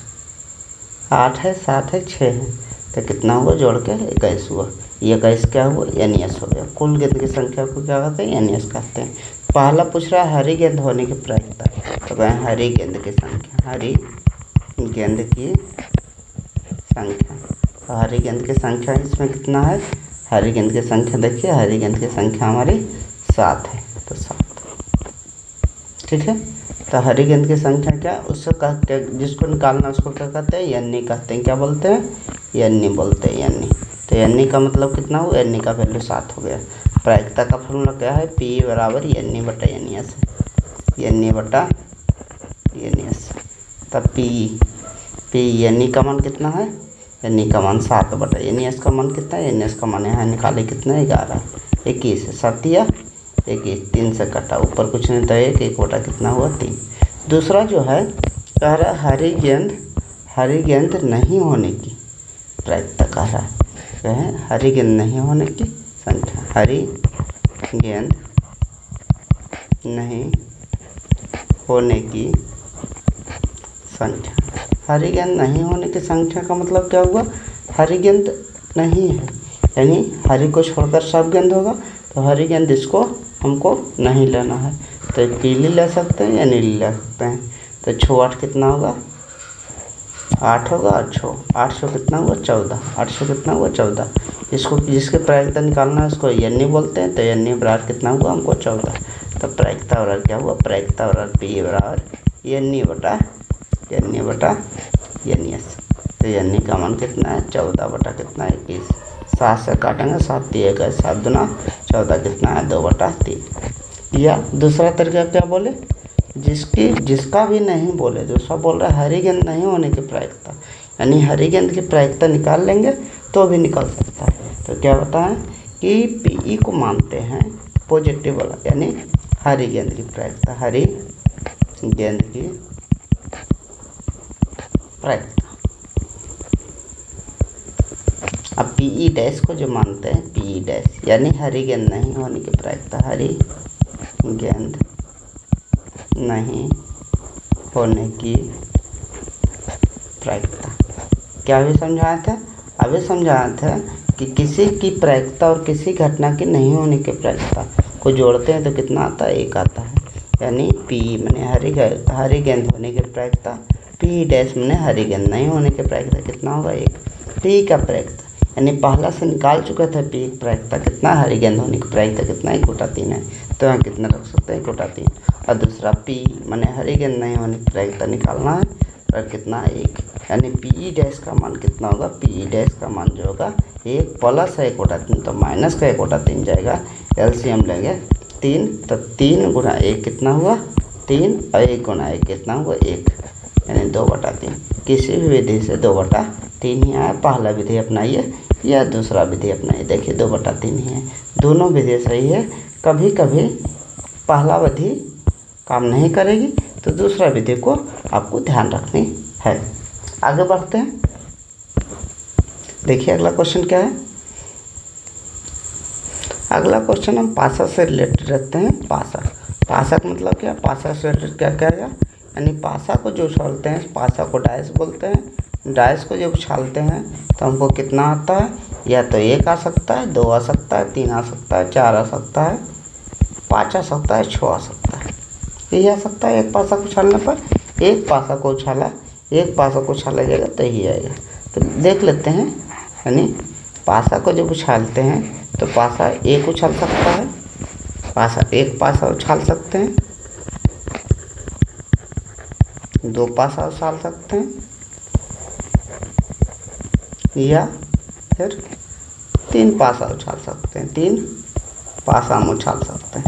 Speaker 1: 8 है, 7 है, 6 है, तो कितना हुआ जोड़ के 21 हुआ। ये 21 क्या हुआ, NS हो गया। कुल गेंद की संख्या को क्या कहते हैं, NS कहते हैं। पहला पूछ रहा है हरी गेंद होने की प्रायिकता, तो कहें हरी गेंद की संख्या, हरी गेंद की संख्या। तो हरी गेंद की संख्या इसमें कितना है, हरी गेंद की संख्या देखिए, हरी गेंद की संख्या हमारी 7 है, तो 7, ठीक है। तो हरी गेंद की संख्या क्या, उससे कहते, जिसको निकालना उसको क्या कहते हैं, NE कहते हैं। क्या बोलते हैं, NE बोलते हैं, NE। तो NE का मतलब कितना हुआ, NE का वैल्यू 7 हो गया। प्रायिकता का फॉर्मूला क्या है, P = NE/NS, NE/NS। तब P NE का मान कितना है, NE का मान 7/NS का मान कितना है, NS का मान यहाँ निकाले कितना है, 11, 21, 7 या 21, 3 से कटा, ऊपर कुछ नहीं था, 1 बटा कितना हुआ, 3। दूसरा जो है कह रहा है हरी गेंद नहीं होने की प्रायिकता कह रहा है, हरी गेंद नहीं होने की संख्या, हरी गेंद नहीं होने की संख्या। हरी गेंद नहीं होने की संख्या का मतलब क्या हुआ, हरी गेंद नहीं है, यानी हरी को छोड़कर सब गेंद होगा, तो हरी गेंद इसको हमको नहीं लेना है, तो पीली ले सकते हैं या नीली ले सकते हैं। तो 6 8 कितना होगा, 8 होगा, और 6 8 से कितना हुआ, 14, 8 से कितना हुआ, 14। इसको जिसके प्रायिकता निकालना है उसको NE बोलते हैं, तो NE बराबर कितना हुआ हमको, 14। तो प्रायिकता बराबर क्या हुआ, प्रायिकता बराबर P = NE/NS। तो NE का मान कितना है, 14 बटा कितना है, 21। 7 से काटेंगे, 7 × 1 = 7 दूना 14, कितना है, 2/3। या दूसरा तरीका क्या बोले, जिसका भी नहीं बोले, दूसरा बोल रहा है हरी गेंद नहीं होने की प्रायिकता, यानी हरी गेंद की प्रायिकता निकाल लेंगे तो भी निकल सकता है। तो क्या बताएं कि PE को मानते हैं पॉजिटिव वाला, यानी हरी गेंद की प्रायिकता, हरी गेंद की प्रायिकता। अब PE- को जो मानते हैं, PE- यानी हरी गेंद नहीं होने की प्रायिकता, हरी गेंद नहीं होने की प्रायिकता। क्या अभी समझाया था, अभी समझाया था कि किसी की प्रायिकता और किसी घटना की नहीं होने की प्रायिकता को जोड़ते हैं तो कितना आता है, 1 आता है। यानी PE माने हरी गेंद होने की प्रायिकता, PE- माने हरी गेंद नहीं होने की प्रायिकता कितना होगा, 1। PE का प्रायिकता यानी पहला से निकाल चुका था, PE की प्रायिकता कितना, हरी गेंद होने की प्रायिकता कितना, 1/3 है, तो यहाँ कितना रख सकते हैं, 1/3। और दूसरा P माने हरी गेंद नहीं होने की प्रायिकता निकालना है, और कितना, 1, यानी PE- का मान कितना होगा, PE- का मान जो होगा 1 + 1/3, तो माइनस का 1/3 जाएगा, LCM लेंगे 3, तो 3 × 1 कितना हुआ, 3, और 1 × 1 कितना हुआ, 1, यानी 2/3। किसी भी विधि से 2/3 ही आया, पहला विधि अपनाइए या दूसरा विधि अपनाइए, देखिए 2/3 ही है, दोनों विधि सही है। कभी कभी पहला विधि काम नहीं करेगी तो दूसरा विधि को आपको ध्यान रखनी है। आगे बढ़ते हैं, देखिए अगला क्वेश्चन क्या है। अगला क्वेश्चन हम पासा से रिलेटेड रखते हैं। पासा का मतलब क्या, पासा से रिलेटेड क्या क्या है, यानी पासा को जो उछालते हैं, पासा को डाइस बोलते हैं। डाइस को जब उछालते हैं तो हमको कितना आता है, या तो 1 आ सकता है, 2 आ सकता है, 3 आ सकता है, 4 आ सकता है, 5 आ सकता है, 6 आ सकता है। यही आ सकता है एक पासा को उछालने पर। एक पासा को उछाला जाएगा तो यही आएगा। तो देख लेते हैं, यानी पासा को जब उछालते हैं तो पासा 1 उछाल सकता है, एक पासा उछाल सकते हैं, 2 पासा उछाल सकते हैं, या फिर 3 पासा उछाल सकते हैं, 3 पासा हम उछाल सकते हैं।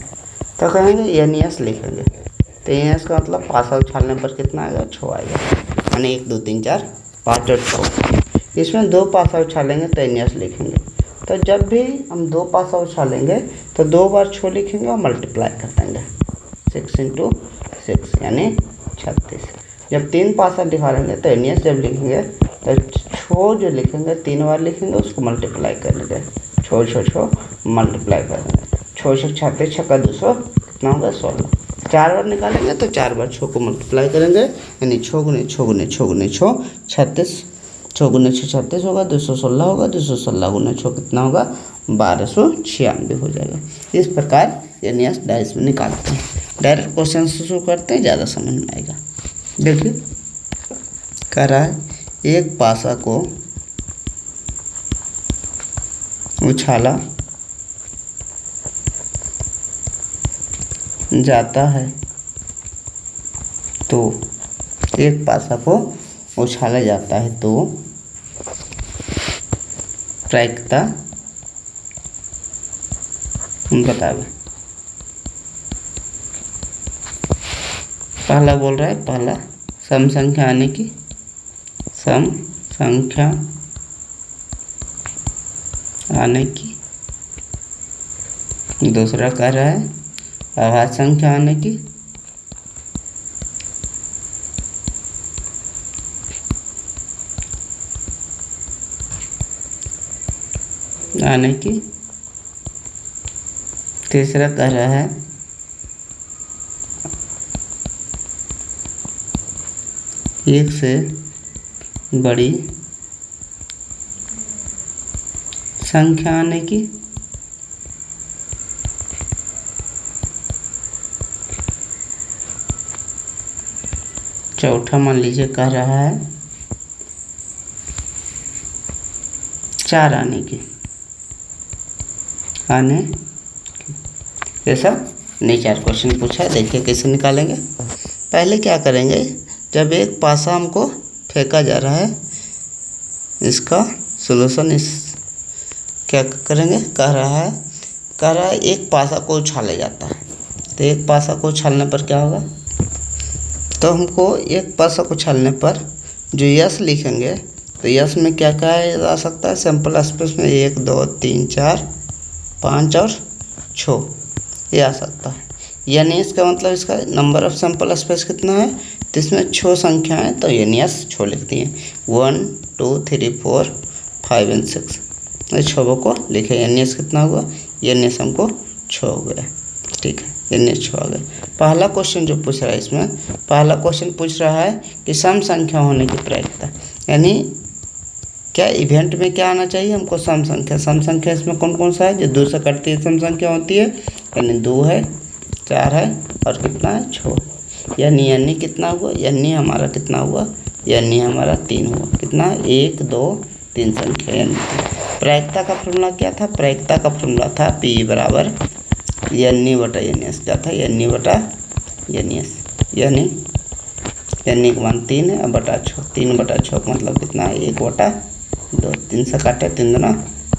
Speaker 1: तो कहेंगे NS लिखेंगे, तो NS का मतलब पासा उछालने पर कितना आएगा, 6 आएगा, यानी 1 2 3 4 5 और 6। इसमें 2 पासा उछालेंगे तो NS लिखेंगे, तो जब भी हम 2 पासा उछालेंगे तो 2 बार 6 लिखेंगे और मल्टीप्लाई कर देंगे, 6 × 6 यानी 36। जब 3 पासा दिखाएंगे तो एनियस जब लिखेंगे तो 6 जो लिखेंगे 3 बार लिखेंगे, उसको मल्टीप्लाई करेंगे, 6 मल्टीप्लाई कर देंगे, 6 6 36 छक्का 200 कितना होगा 16। 4 बार निकालेंगे तो 4 बार 6 को मल्टीप्लाई करेंगे, यानी 6 × 6 × 6 × 6 36, 6 × 6 36 होगा, 216 होगा, 216 × 6 कितना होगा 1296 हो जाएगा। इस प्रकार एनियस डाइस में निकालते हैं। डायरेक्ट क्वेश्चन से शुरू करते हैं, ज़्यादा समझ में आएगा। देखिए कह रहा है एक पासा को उछाला जाता है तो एक पासा को उछाला जाता है तो प्रायिकता बतावे। पहला बोल रहा है, पहला सम संख्या आने की, सम संख्या आने की। दूसरा कह रहा है अभाज्य संख्या आने की, तीसरा कह रहा है एक से बड़ी संख्या आने की। चौथा मान लीजिए कह रहा है 4 आने की, ये सब ने 4 क्वेश्चन पूछा है। देखिए कैसे निकालेंगे। पहले क्या करेंगे, जब एक पासा हमको फेंका जा रहा है, इसका सॉल्यूशन इस क्या करेंगे, कह रहा है एक पासा को उछाला जाता है, तो एक पासा को उछालने पर क्या होगा, तो हमको एक पासा को उछालने पर जो यस लिखेंगे तो यस में क्या क्या आ सकता है, सैंपल स्पेस में 1 2 3 4 5 और 6 ये आ सकता है। यानी इसका मतलब इसका नंबर ऑफ सैंपल स्पेस कितना है, तो इसमें 6 संख्या है, तो यानी यस 6 लिखती हैं, 1 2 3 4 5 और 6, ये 6 को लिखे, यानी यस कितना हुआ, यानी यस हमको 6 हो गया। ठीक है, यानी 6 आ गया। पहला क्वेश्चन जो पूछ रहा है, इसमें पहला क्वेश्चन पूछ रहा है कि सम संख्या होने की प्रायिकता, यानी क्या इवेंट में क्या आना चाहिए हमको, सम संख्या। सम संख्या इसमें कौन कौन सा है, जो 2 से कटती है सम संख्या होती है, यानी 2 है, 4 है और कितना है 6, यानी कितना हुआ, यानी हमारा कितना हुआ, यानी हमारा 3 हुआ, कितना 1 2 3 संख्या। यानी प्रायिकता का फॉर्मूला क्या था, प्रायिकता का फॉर्मूला था P बराबर यानी बटा यानी एस, क्या था यानी बटा यानी एस, यानी का मान 3 है, बटा 6, 3 बटा 6 का मतलब कितना है 1 बटा 2, 3 से काटे 3 दूना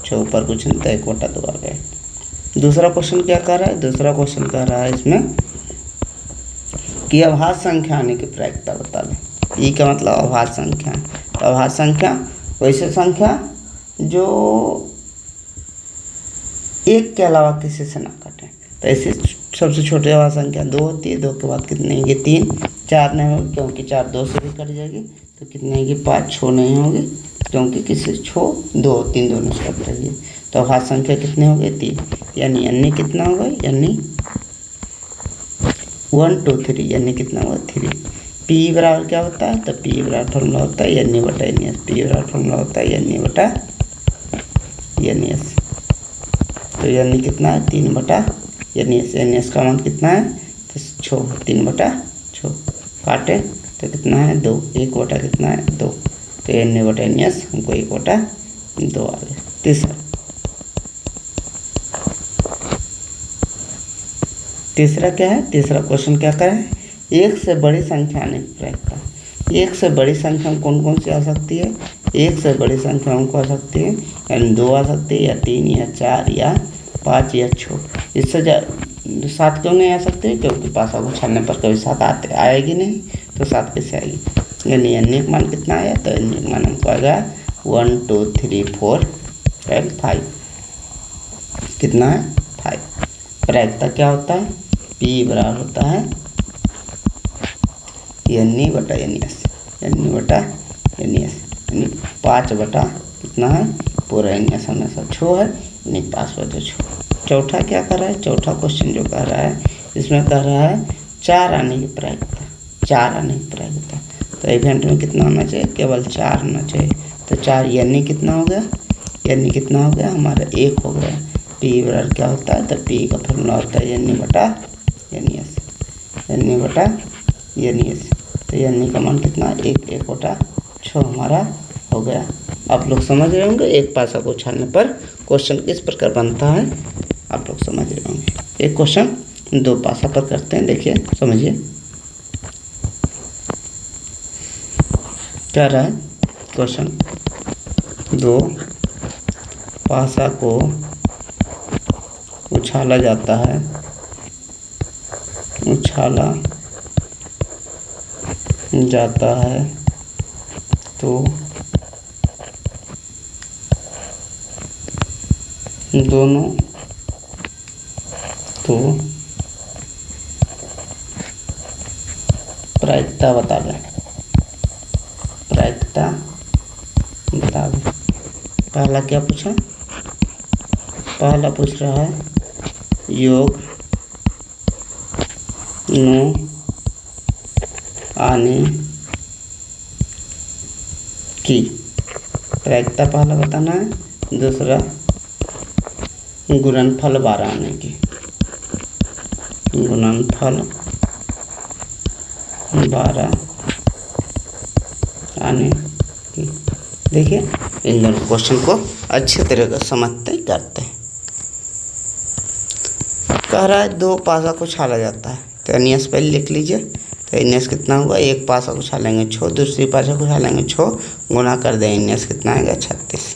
Speaker 1: 6, ऊपर कुछ नहीं तो 1 बटा 2 आ गया। दूसरा क्वेश्चन क्या कर रहा है, दूसरा क्वेश्चन कह रहा है इसमें कि अभाज्य संख्या आने की प्रायिकता बता दें। ई का मतलब अभाज्य संख्या, तो अभाज्य संख्या वैसे संख्या जो एक के अलावा किसी से ना काटे, तो ऐसे सबसे छोटी अभाज्य संख्या 2 होती है, 2 के बाद कितने होंगे 3, 4 नहीं होगी क्योंकि 4 2 से भी कट जाएगी, तो कितने होगी 5, 6 नहीं होगी क्योंकि किसी 6 2 3 दोनों से कट रही है, तो अभाज्य संख्या कितने हो गए 3, यानी अन्य कितना होगा, यानी 1 2 3, यानी कितना हुआ 3। P बराबर क्या होता है, तो P बराबर फॉर्मूला होता है यानी बटा यानी एस, P बराबर फॉर्मूला होता है यानी बटा यानी एस, तो यानी कितना है 3 बटा यानी एस का मान कितना है, तो 6, 3 बटा 6 काटे तो कितना है 2, 1 बटा कितना है 2, तो यानी बटा यानी एस हमको 1 बटा 2 आ गया। तीसरा क्या है, तीसरा क्वेश्चन क्या करें, एक से बड़ी संख्या आने की प्रायिकता। एक से बड़ी संख्या कौन कौन सी आ सकती है, एक से बड़ी संख्या हमको आ सकती है यानी 2 आ सकती है, या 3 या 4 या 5 या 6, इससे 7 क्यों नहीं आ सकती, क्योंकि पासा को छानने पर कभी 7 आएगी नहीं, तो 7 कैसे आएगी। यानी अन्य मान कितना आया, तो अन्य मान हमको आएगा 1 2 3 4 5, कितना है 5। प्रायिकता क्या होता है, P बराबर होता है NE बटा NES, NE बटा NES, यानी 5 बटा कितना है पूरा NES हमेशा 6 है, यानी 5 बटा 6। चौथा क्या कर रहा है, चौथा क्वेश्चन जो कर रहा है इसमें कह रहा है 4 आने की प्रायिकता, 4 आने की प्रायिकता। तो इवेंट में कितना होना चाहिए, केवल 4 होना चाहिए। तो 4 यानी कितना हो गया, यानी कितना हो गया हमारा 1 हो गया। P बराबर क्या होता है, तो P का फॉर्मूला होता है NE बटा NES, NE बटा NES। तो NE का मान कितना, 1 बटा 6 हमारा हो गया। आप लोग समझ रहे होंगे एक पासा को उछालने पर क्वेश्चन किस प्रकार बनता है, आप लोग समझ रहे होंगे। एक क्वेश्चन 2 पासा पर करते हैं, देखिए समझिए क्या रहा है क्वेश्चन। 2 पासा को उछाला जाता है, उछाला जाता है तो दोनों तो प्रायिकता बता दें, प्रायिकता बता दें। पहला क्या पूछा, पहला पूछ रहा है योग नो आने की प्रायिकता पहला बताना है। दूसरा गुणनफल 12 आने की, गुणनफल 12 आने की। देखिए इन दोनों क्वेश्चन को अच्छे तरह से समझते करते हैं। कह रहा है 2 पासा को छाला जाता है, तो NES पहले लिख लीजिए। तो NES कितना होगा, 1 पासा को छालेंगे 6, दूसरी पासा को छालेंगे 6, गुना कर दें NES कितना आएगा 36।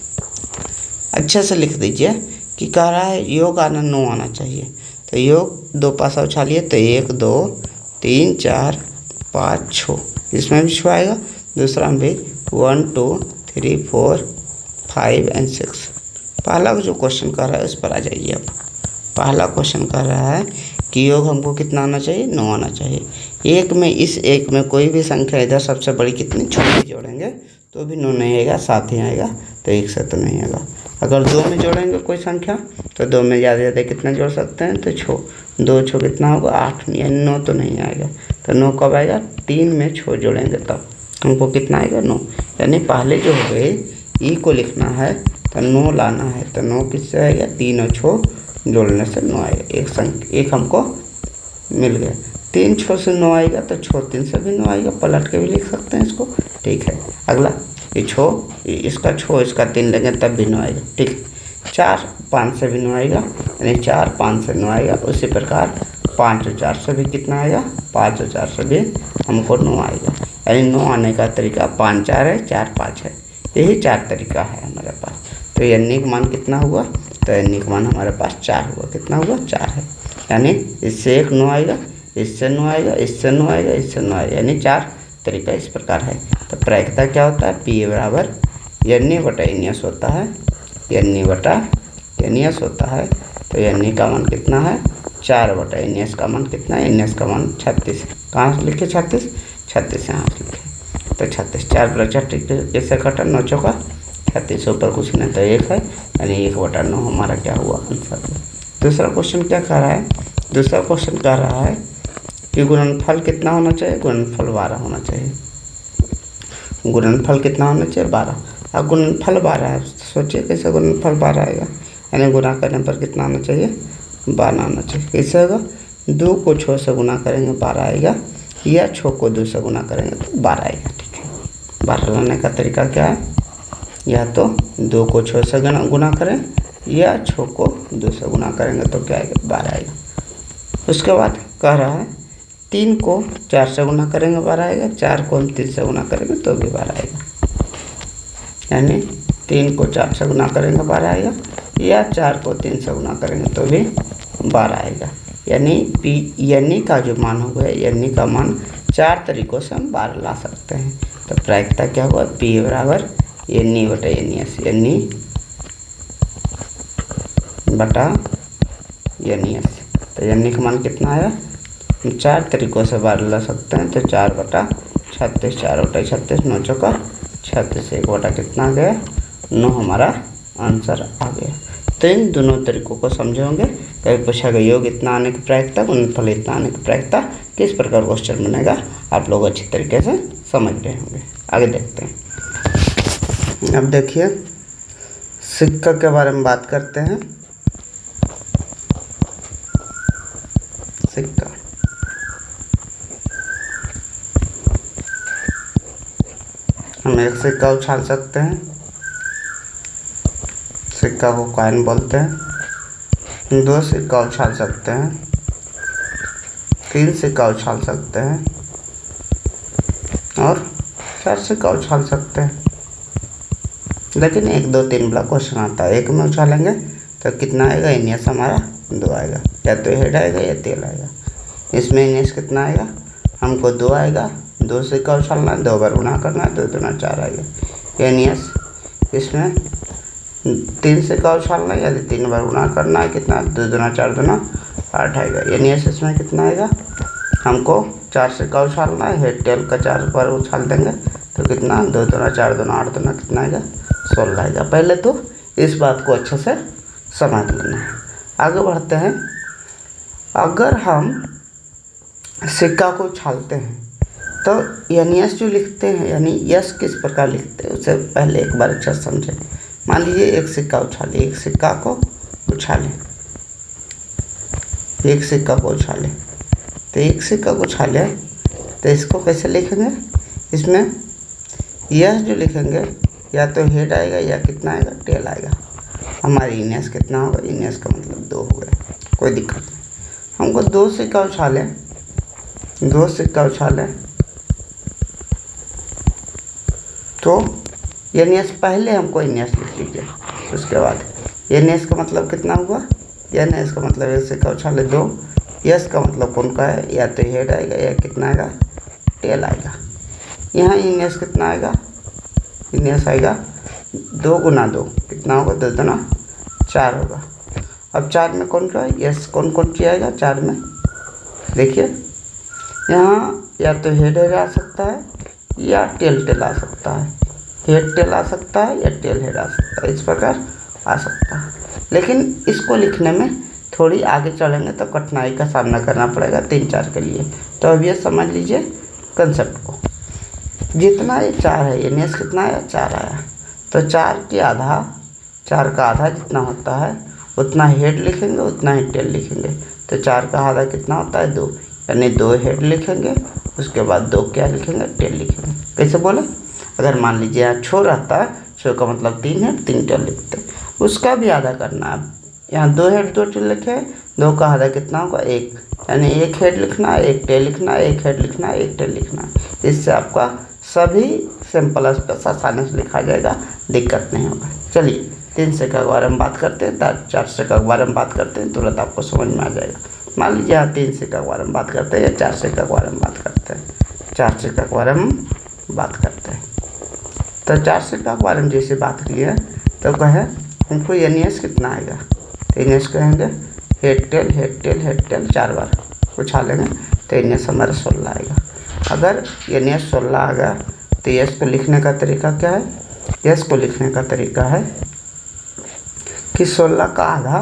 Speaker 1: अच्छे से लिख दीजिए कि कह रहा है योग आना 9 आना चाहिए। तो योग 2 पासा उछालिए तो 1 2 3 4 5 6, इसमें भी 6 आएगा, दूसरा में भी 1 2 3 4 5 और 6। पहला जो क्वेश्चन कर रहा है उस पर आ जाइए। अब पहला क्वेश्चन कर रहा है कि योग हमको कितना आना चाहिए, 9 आना चाहिए। एक में इस एक में कोई भी संख्या इधर सबसे बड़ी कितनी छोटी जोड़ेंगे तो भी 9 नहीं आएगा, 7 ही आएगा, तो 1 से तो नहीं आएगा। अगर 2 में जोड़ेंगे कोई संख्या तो 2 में ज़्यादा ज़्यादा कितना जोड़ सकते हैं, तो 6, 2 6 कितना होगा 8, यानी 9 तो नहीं आएगा। तो 9 कब आएगा, 3 में 6 जोड़ेंगे तब हमको कितना आएगा 9। यानी पहले जो हो गए ई को लिखना है तो 9 लाना है, तो 9 किससे आएगा, 3 और 6 जोड़ने से 9 आएगा। एक हमको मिल गया। 3 6 से 9 आएगा, तो 6 3 से भी 9 आएगा, पलट के भी लिख सकते हैं इसको। ठीक है, अगला ये 6 इसका 6 इसका 3 लेंगे तब भी 9 आएगा। ठीक है, 4 5 से भी 9 आएगा, यानी 4 5 से 9 आएगा। उसी प्रकार 5 और 4 से भी कितना आएगा, 5 और 4 से भी हमको 9 आएगा। यानी 9 आने का तरीका 5 4 है, 4 5 है, यही 4 तरीका है हमारे पास। तो NE का मान कितना हुआ, तो NE का मान हमारे पास 4 हुआ। कितना हुआ, 4 है। यानी इससे एक 9 आएगा, इससे 9 आएगा, इससे 9 आएगा, इससे 9 आएगा, यानी 4 तरीका इस प्रकार है। तो प्रायिकता क्या होता है, P बराबर NE बटा NES होता है, NE बटा NES होता है। तो NE का मान कितना है, 4 बटा NES का मान कितना है, NES का मान 36। कहाँ से लिखे 36, 36 यहाँ से लिखे। तो 36 4 बटा 36 कैसे कटा, 9 चौका 36, ऊपर कुछ नहीं तो 1 है, यानी 1 बटा 9 हमारा क्या हुआ आंसर। दूसरा क्वेश्चन क्या कह रहा है, दूसरा क्वेश्चन कह रहा है कि गुणनफल कितना होना चाहिए, गुणनफल 12 होना चाहिए। गुणनफल कितना होना चाहिए, 12। अब गुणनफल 12 है, सोचिए कैसे गुणनफल 12 आएगा, यानी गुना करने पर कितना आना चाहिए, 12 आना चाहिए। कैसे होगा, 2 को 6 से गुना करेंगे 12 आएगा, या 6 को 2 से गुना करेंगे तो 12 आएगा। ठीक है, 12 लाने का तरीका क्या है, या तो 2 को 6 से गुना करें, या 6 को 2 से गुना करेंगे तो क्या आएगा, 12 आएगा। उसके बाद कह रहा है 3 को 4 से गुना करेंगे 12 आएगा, 4 को हम 3 से गुना करेंगे तो भी 12 आएगा। यानी 3 को 4 से गुना करेंगे 12 आएगा, या 4 को 3 से गुना करेंगे तो भी 12 आएगा। यानी का जो मान हो गया, NE का मान 4 तरीकों से हम 12 ला सकते हैं। तो प्रायिकता क्या हुआ, P बराबर NE बटा NES, बटा एन ई एस। तो एन ई का मान कितना आया, हम 4 तरीक़ों से ला सकते हैं। तो 4/36, 4/36, 9 चौका 36, 1 कितना आ गया 9 हमारा आंसर आ गया। तो इन दोनों तरीक़ों को समझे होंगे। कभी पूछा गया योग इतना आने की प्रायिकता, गुणनफल इतना आने की प्रायिकता, किस प्रकार क्वेश्चन बनेगा आप लोग अच्छी तरीके से समझ रहे होंगे। आगे देखते हैं। अब देखिए सिक्का के बारे में बात करते हैं। सिक्का, हम एक सिक्का उछाल सकते हैं, सिक्का को कॉइन बोलते हैं। 2 सिक्का उछाल सकते हैं, 3 सिक्का उछाल सकते हैं और 4 सिक्का उछाल सकते हैं। लेकिन 1 2 3 वाला क्वेश्चन आता है, एक में उछालेंगे तो कितना आएगा, इनियस हमारा 2 आएगा, या तो हेड आएगा या टेल आएगा। इसमें इनियस कितना आएगा, हमको 2 आएगा, 2 सिक्का उछालना है, 2 बार गुणा करना है, 2 दूना 4 आएगा। इनियस इसमें 3 सिक्का उछालना है, यदि 3 बार गुणा करना है, कितना 2 दूना 4 दूना 8 आएगा। इनियस इसमें कितना आएगा, हमको 4 सिक्का उछालना है, हेड टेल का 4 बार उछाल देंगे तो कितना 2 दूना 4 दूना 8 दूना कितना आएगा 16 आएगा। पहले तो इस बात को अच्छे से समझ लेना है। आगे बढ़ते हैं। अगर हम सिक्का को उछालते हैं तो एनियस जो लिखते हैं, यानी यस किस प्रकार लिखते हैं उससे पहले एक बार अच्छा समझें। मान लीजिए एक सिक्का उछाले, एक सिक्का को उछाले, एक सिक्का को उछाले, तो एक सिक्का को उछाले तो इसको कैसे लिखेंगे, इसमें यस जो लिखेंगे या तो हेड आएगा या कितना आएगा टेल आएगा। हमारी इनियस कितना होगा, इनियस का मतलब 2 हो गया, कोई दिक्कत नहीं। हमको 2 सिक्का उछाले, 2 सिक्का उछाले तो इनियस पहले हमको इनियस लिख लीजिए, उसके बाद इनियस का मतलब कितना हुआ, इनियस का मतलब एक सिक्का उछाले 2, यस का मतलब कौन का है, या तो हेड आएगा या कितना आएगा टेल आएगा। यहाँ इनियस कितना आएगा, इनियस आएगा 2 गुना 2 कितना होगा 2 दूना 4 होगा। अब 4 में कौन का है, यस कौन कौन सी आएगा 4 में, देखिए यहाँ या तो हेड आ सकता है या टेल आ सकता है, हेड टेल आ सकता है या टेल हेड आ सकता है, इस प्रकार आ सकता है। लेकिन इसको लिखने में थोड़ी आगे चलेंगे तो कठिनाई का सामना करना पड़ेगा 3 4 के लिए। तो अब ये समझ लीजिए कंसेप्ट को। जितना ये 4 है, इनियस कितना आया 4 आया, तो 4 की आधा, 4 का आधा जितना होता है उतना हेड लिखेंगे, उतना ही टेल लिखेंगे। तो 4 का आधा कितना होता है 2, यानी 2 हेड लिखेंगे, उसके बाद 2 क्या लिखेंगे टेल लिखेंगे। कैसे बोले, अगर मान लीजिए यहाँ छो रहता है, छो का मतलब 3 हेड 3 टेल लिखते हैं, उसका भी आधा करना है। यहाँ 2 हेड 2 टेल लिखे, 2 का आधा कितना होगा 1, यानी 1 हेड लिखना है, 1 टेल लिखना है, 1 हेड लिखना है, 1 टेल लिखना है। इससे आपका सभी सिंपल स्पेस आसानी से लिखा जाएगा, दिक्कत नहीं होगा। चलिए 3 सिक्का के बारे में बात करते हैं, 4 सिक्का के बारे में बात करते हैं, तुरंत आपको समझ में आ जाएगा। मान लीजिए यहाँ 3 सिक्का के बारे में बात करते हैं या 4 सिक्का के बारे में बात करते हैं, 4 सिक्का के बारे में बात करते हैं। तो 4 सिक्का के बारे में जैसे बात की है तो कहे हमको इनियस कितना आएगा, तो इनियस कहेंगे head tail head tail head tell 4 बार उछालेंगे तो इनियस हमारा 16 आएगा। अगर इनियस 16 आ गया तो यस को लिखने का तरीका क्या है, यस को लिखने का तरीका है कि 16 का आधा,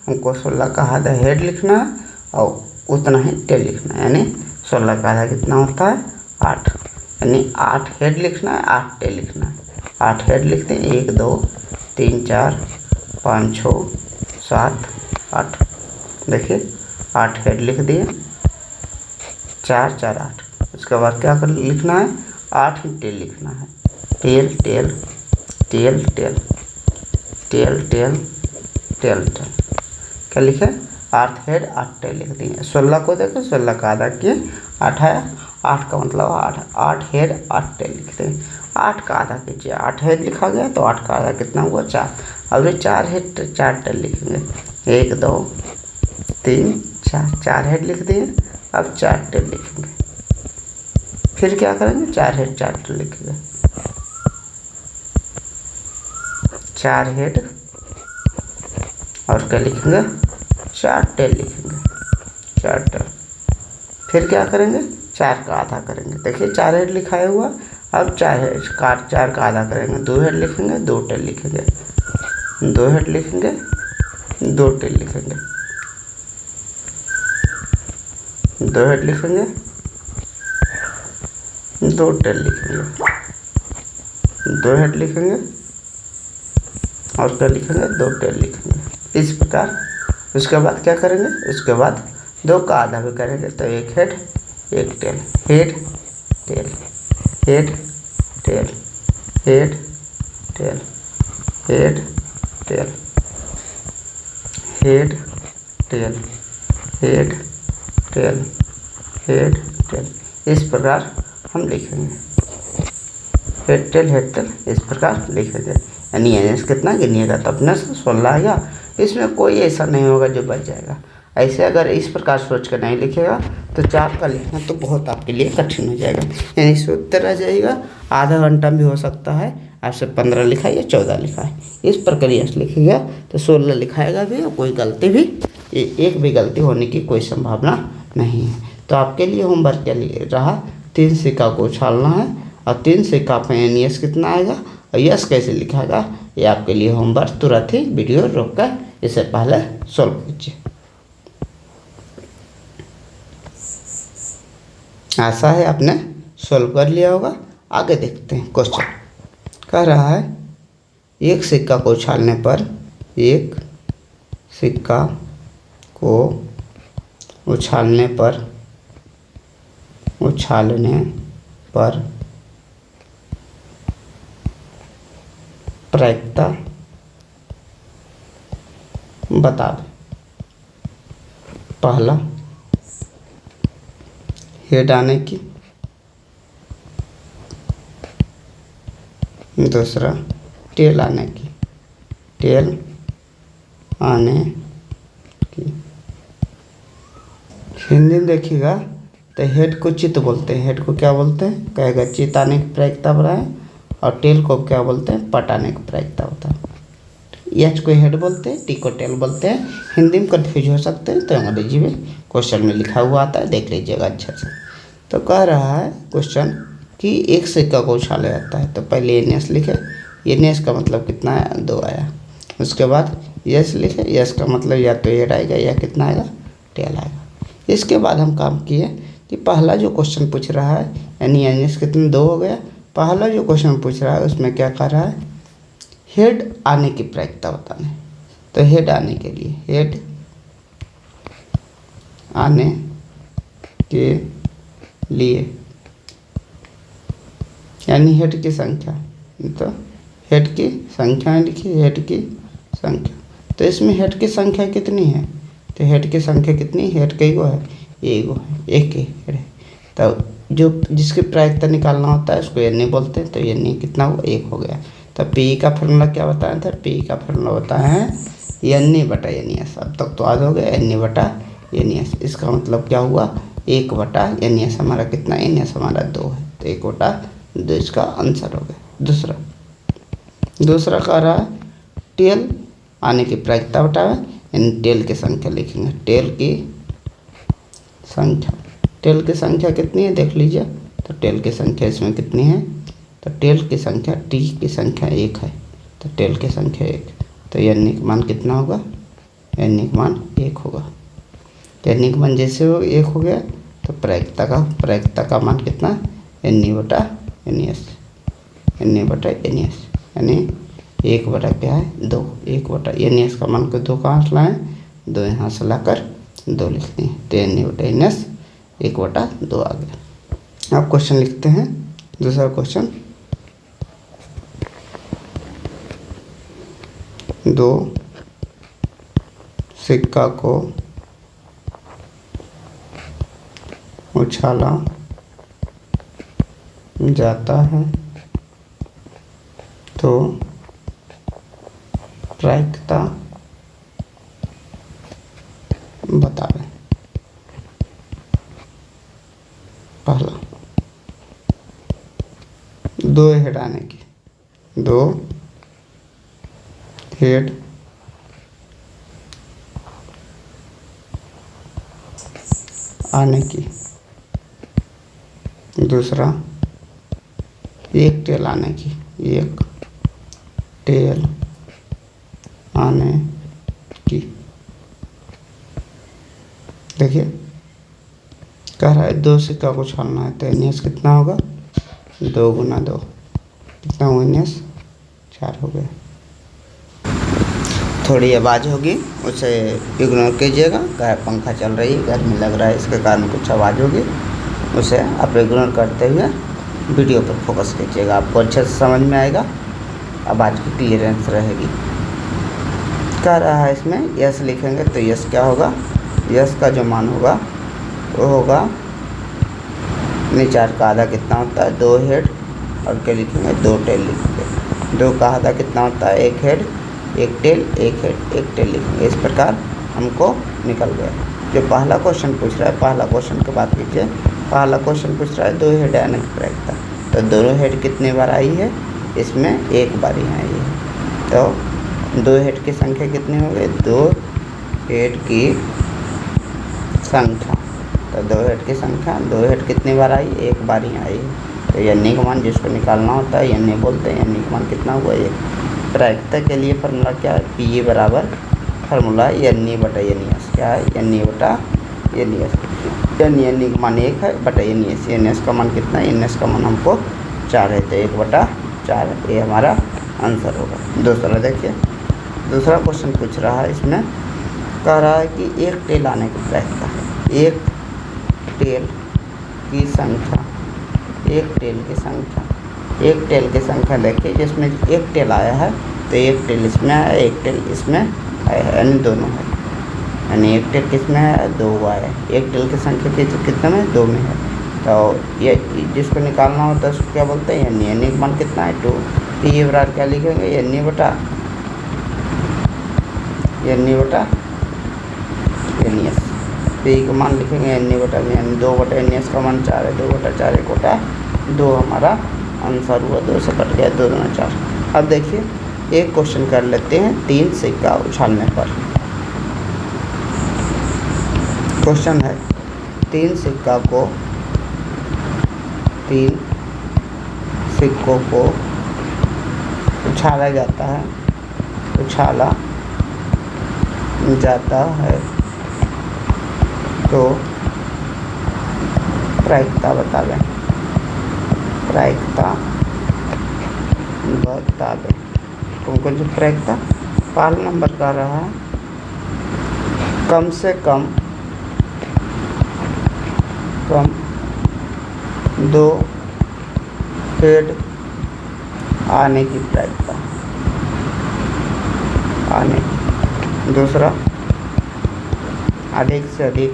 Speaker 1: हमको 16 का आधा हेड लिखना है और उतना ही टेल लिखना है, यानी 16 का आधा कितना होता है 8, यानी 8 हेड लिखना है 8 टेल लिखना है। 8 हेड लिखते हैं 1 2 3 4 5 6 7 8, देखिए 8 हेड लिख दिए, 4 4 8। उसके बाद क्या कर लिखना है 8 ही टेल लिखना है, tail tail tail tail tail tail tail tail, क्या लिखे 8 हेड 8 टेल लिख दिए। 16 को देखो, 16 का आधा किए 8 आया, 8 का मतलब 8 हेड 8 टेल लिखते हैं। 8 का आधा कीजिए, 8 हेड लिखा गया तो 8 का आधा कितना हुआ 4। अब ये 4 हेड 4 टेल लिखेंगे, 1 2 3 4, 4 हेड लिख दिए। अब 4 टेल लिखेंगे, फिर क्या करेंगे 4 हेड 4 टेल लिखेंगे, 4 हेड और क्या लिखेंगे, 4 टेल लिखेंगे, 4 टेल। फिर क्या करेंगे, 4 का आधा करेंगे। देखिए 4 हेड लिखाया हुआ, अब 4 हेड, 4 का आधा करेंगे, 2 हेड लिखेंगे, 2 टेल लिखेंगे, 2 हेड लिखेंगे, 2 टेल लिखेंगे, 2 हेड लिखेंगे, 2 टेल लिखेंगे, 2 हेड लिखेंगे और क्या लिखेंगे, 2 टेल लिखेंगे, इस प्रकार। उसके बाद क्या करेंगे, उसके बाद 2 का आधा भी करेंगे, तो 1 head 1 tail, head tail, head tail, head tail, head tail, head tail, head tail, head tail, इस प्रकार हम लिखेंगे, हेड टेल इस प्रकार लिखेंगे। यानी एन कितना गिनिएगा तो अपने से 16 आएगा। इसमें कोई ऐसा नहीं होगा जो बच जाएगा। ऐसे अगर इस प्रकार सोच कर नहीं लिखेगा तो 4 का लिखना तो बहुत आपके लिए कठिन हो जाएगा, यानी सोचते रह जाइएगा। आधा घंटा भी हो सकता है आपसे 15 लिखा या 14 लिखा है, इस प्रक्रिया से लिखिएगा तो 16 लिखाएगा भी और कोई गलती भी, एक भी गलती होने की कोई संभावना नहीं है। तो आपके लिए होमवर्क के लिए रहा 3 सिक्का को उछालना है और 3 सिक्का पे यस कितना आएगा और यस कैसे लिखाएगा, ये आपके लिए होमवर्क। तुरंत ही वीडियो रोक कर इससे पहले सॉल्व कीजिए। आशा है आपने सॉल्व कर लिया होगा। आगे देखते हैं क्वेश्चन। कह रहा है एक सिक्का को उछालने पर, एक सिक्का को उछालने पर प्रायिकता बता दे। पहला हेड आने की, दूसरा टेल आने की, टेल आने की। हिंदी में देखिएगा तो हेड को चित बोलते हैं, हेड को क्या बोलते हैं, कहेगा चित आने की प्रायिकता बढ़ाए, और टेल को क्या बोलते हैं, पट आने की प्रायिकता होता है। एच को हेड बोलते हैं, टी को टेल बोलते हैं। हिंदी में कन्फ्यूज हो सकते हैं तो अंग्रेजी में क्वेश्चन में लिखा हुआ आता है, देख लीजिएगा अच्छे से। तो कह रहा है क्वेश्चन कि एक सिक्का को उछाला जाता है, तो पहले एन एस लिखे, एन एस का मतलब कितना आया, 2 आया। उसके बाद यस लिखे, यस का मतलब या तो हेड आएगा या कितना आएगा, टेल आएगा। इसके बाद हम काम किए कि पहला जो क्वेश्चन पूछ रहा है यानी एन एस कितने 2 हो गया। पहला जो क्वेश्चन पूछ रहा है उसमें क्या कर रहा है, हेड आने की प्रायिकता बताने। तो हेड आने के लिए, हेड आने के लिए यानी हेड की संख्या, तो हेड की संख्या लिखिए, हेड की संख्या। तो इसमें हेड की संख्या कितनी है, तो हेड की संख्या कितनी, हेड कई गो है, एगो है, एक ही हेड है। तो जो जिसकी प्रायिकता निकालना होता है उसको एन बोलते हैं। तो एन कितना हुआ, 1 हो गया। तो पी का फॉर्मूला क्या बताया था, पी का फॉर्मूला होता है एन बटा एन एस। अब तक तो याद हो गया, एन बटा एन एस। इसका मतलब क्या हुआ, 1 बटा एन एस हमारा कितना, एन एस हमारा 2 है, तो 1 बटा 2 इसका आंसर हो गया। दूसरा कह रहा है टेल आने की प्रायिकता बतावे, यानी टेल की संख्या लिखेंगे, टेल की संख्या। टेल की संख्या कितनी है देख लीजिए, तो टेल की संख्या इसमें कितनी है, तो टेल की संख्या, टी की संख्या 1 है, तो टेल की संख्या 1। तो एन का मान कितना होगा, एन का मान 1 होगा। तो एन का मान जैसे हो 1 हो गया तो प्रायिकता का मान कितना, एन बटा एन एस, एन बटा एन एस, यानी 1 बटा क्या है, 2। 1 बटा एन एस का मान को 2 कहाँ से लाएँ, 2 यहाँ से लाकर 2 लिखते हैं। तो एन बटा एन एस 1 बटा 2 आ गया। अब क्वेश्चन लिखते हैं, दूसरा क्वेश्चन। 2 सिक्का को उछाला जाता है तो प्रायिकता बतावे। पहला 2 हेड आने की, 2 हेड आने की, दूसरा एक टेल आने की, एक टेल आने की। देखिए कह रहा है 2 सिक्का को उछालना है तो एनियस कितना होगा, 2 गुना 2, कितना हुआ एनियस, 4 हो गया। थोड़ी आवाज़ होगी उसे इग्नोर कीजिएगा, घर पंखा चल रही है, गर्मी लग रहा है, इसके कारण कुछ आवाज़ होगी, उसे आप इग्नोर करते हुए वीडियो पर फोकस कीजिएगा, आपको अच्छे से समझ में आएगा, आवाज़ की क्लियरेंस रहेगी। कह रहा है इसमें यस लिखेंगे तो यस क्या होगा, यस का जो मान होगा वो होगा नीचार का आधा कितना होता है, 2 हेड, और क्या लिखेंगे, 2 टेल लिखेंगे। 2 का आधा कितना होता है, 1 हेड, 1 टेल, 1 हेड, 1 टेल लिखेंगे। इस प्रकार हमको निकल गया। जो पहला क्वेश्चन पूछ रहा है, पहला क्वेश्चन की बात कीजिए। पहला क्वेश्चन पूछ रहा है 2 हेड आने की प्रायिकता, तो दोनों हेड कितनी बार आई है, इसमें 1 बार ही आई है। तो 2 हेड की संख्या कितनी हो गई, 2 हेड की संख्या, तो 2 हेड की संख्या, 2 हेड कितनी बार आई, 1 बार ही आई है। तो यानी का मान जिसको निकालना होता है यानी बोलते हैं, यानी का मान कितना हुआ, 1। प्रायिकता के लिए फार्मूला क्या है, पी बराबर फार्मूला यानी बटा यानी एस, क्या है, यानी बटा यानी एस, यानी का मान 1 है बटा यानी एस, यानी एस का मान कितना है, यानी एस का मान हमको 4 है, तो 1 बटा 4, ये हमारा आंसर होगा। दूसरा देखिए, दूसरा क्वेश्चन पूछ रहा है, इसमें कह रहा है कि 1 टेल आने की प्रायिकता, 1 टेल की संख्या, 1 टेल की संख्या, 1 टेल की संख्या देखिए, जिसमें 1 टेल आया है तो 1 टेल इसमें आया, 1 टेल इसमें आया है, यानी दोनों है, यानी 1 टेल किसमें है, 2 आया है। 1 टेल की संख्या कितने में, 2 में है। तो ये जिसको निकालना होता है उसको क्या बोलते हैं, यानी का मान कितना है, 2। तो ये बराबर क्या लिखेंगे, यानी बटा यानी एस, पी का मान लिखेंगे यानी बटा यानी 2 बटा यानी एस का मान 4 है, 2 बटा 4, 1 बटा 2 हमारा आंसर हुआ, 2 से कट गया, 2 दूना 4। अब देखिए एक क्वेश्चन कर लेते हैं 3 सिक्का उछालने पर। क्वेश्चन है 3 सिक्कों को उछाला जाता है, तो प्रायिकता बता दें, तुमको जो प्रायिकता पहला नंबर का रहा है, कम से कम 2 हेड आने की प्रायिकता, आने की। दूसरा अधिक से अधिक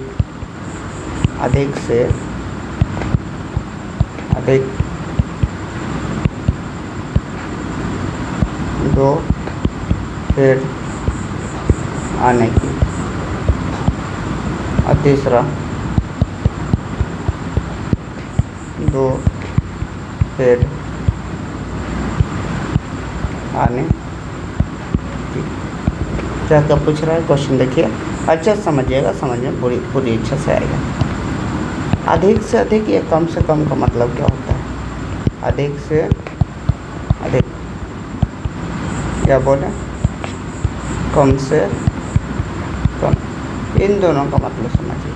Speaker 1: 2 हेड आने की, और तीसरा 2 हेड आने की। क्या क्या पूछ रहा है क्वेश्चन देखिए, अच्छा समझिएगा, समझ में पूरी इच्छा से आएगा। अधिक से अधिक या कम से कम का मतलब क्या होता है, अधिक से अधिक क्या बोले, कम से कम, इन दोनों का मतलब समझिए।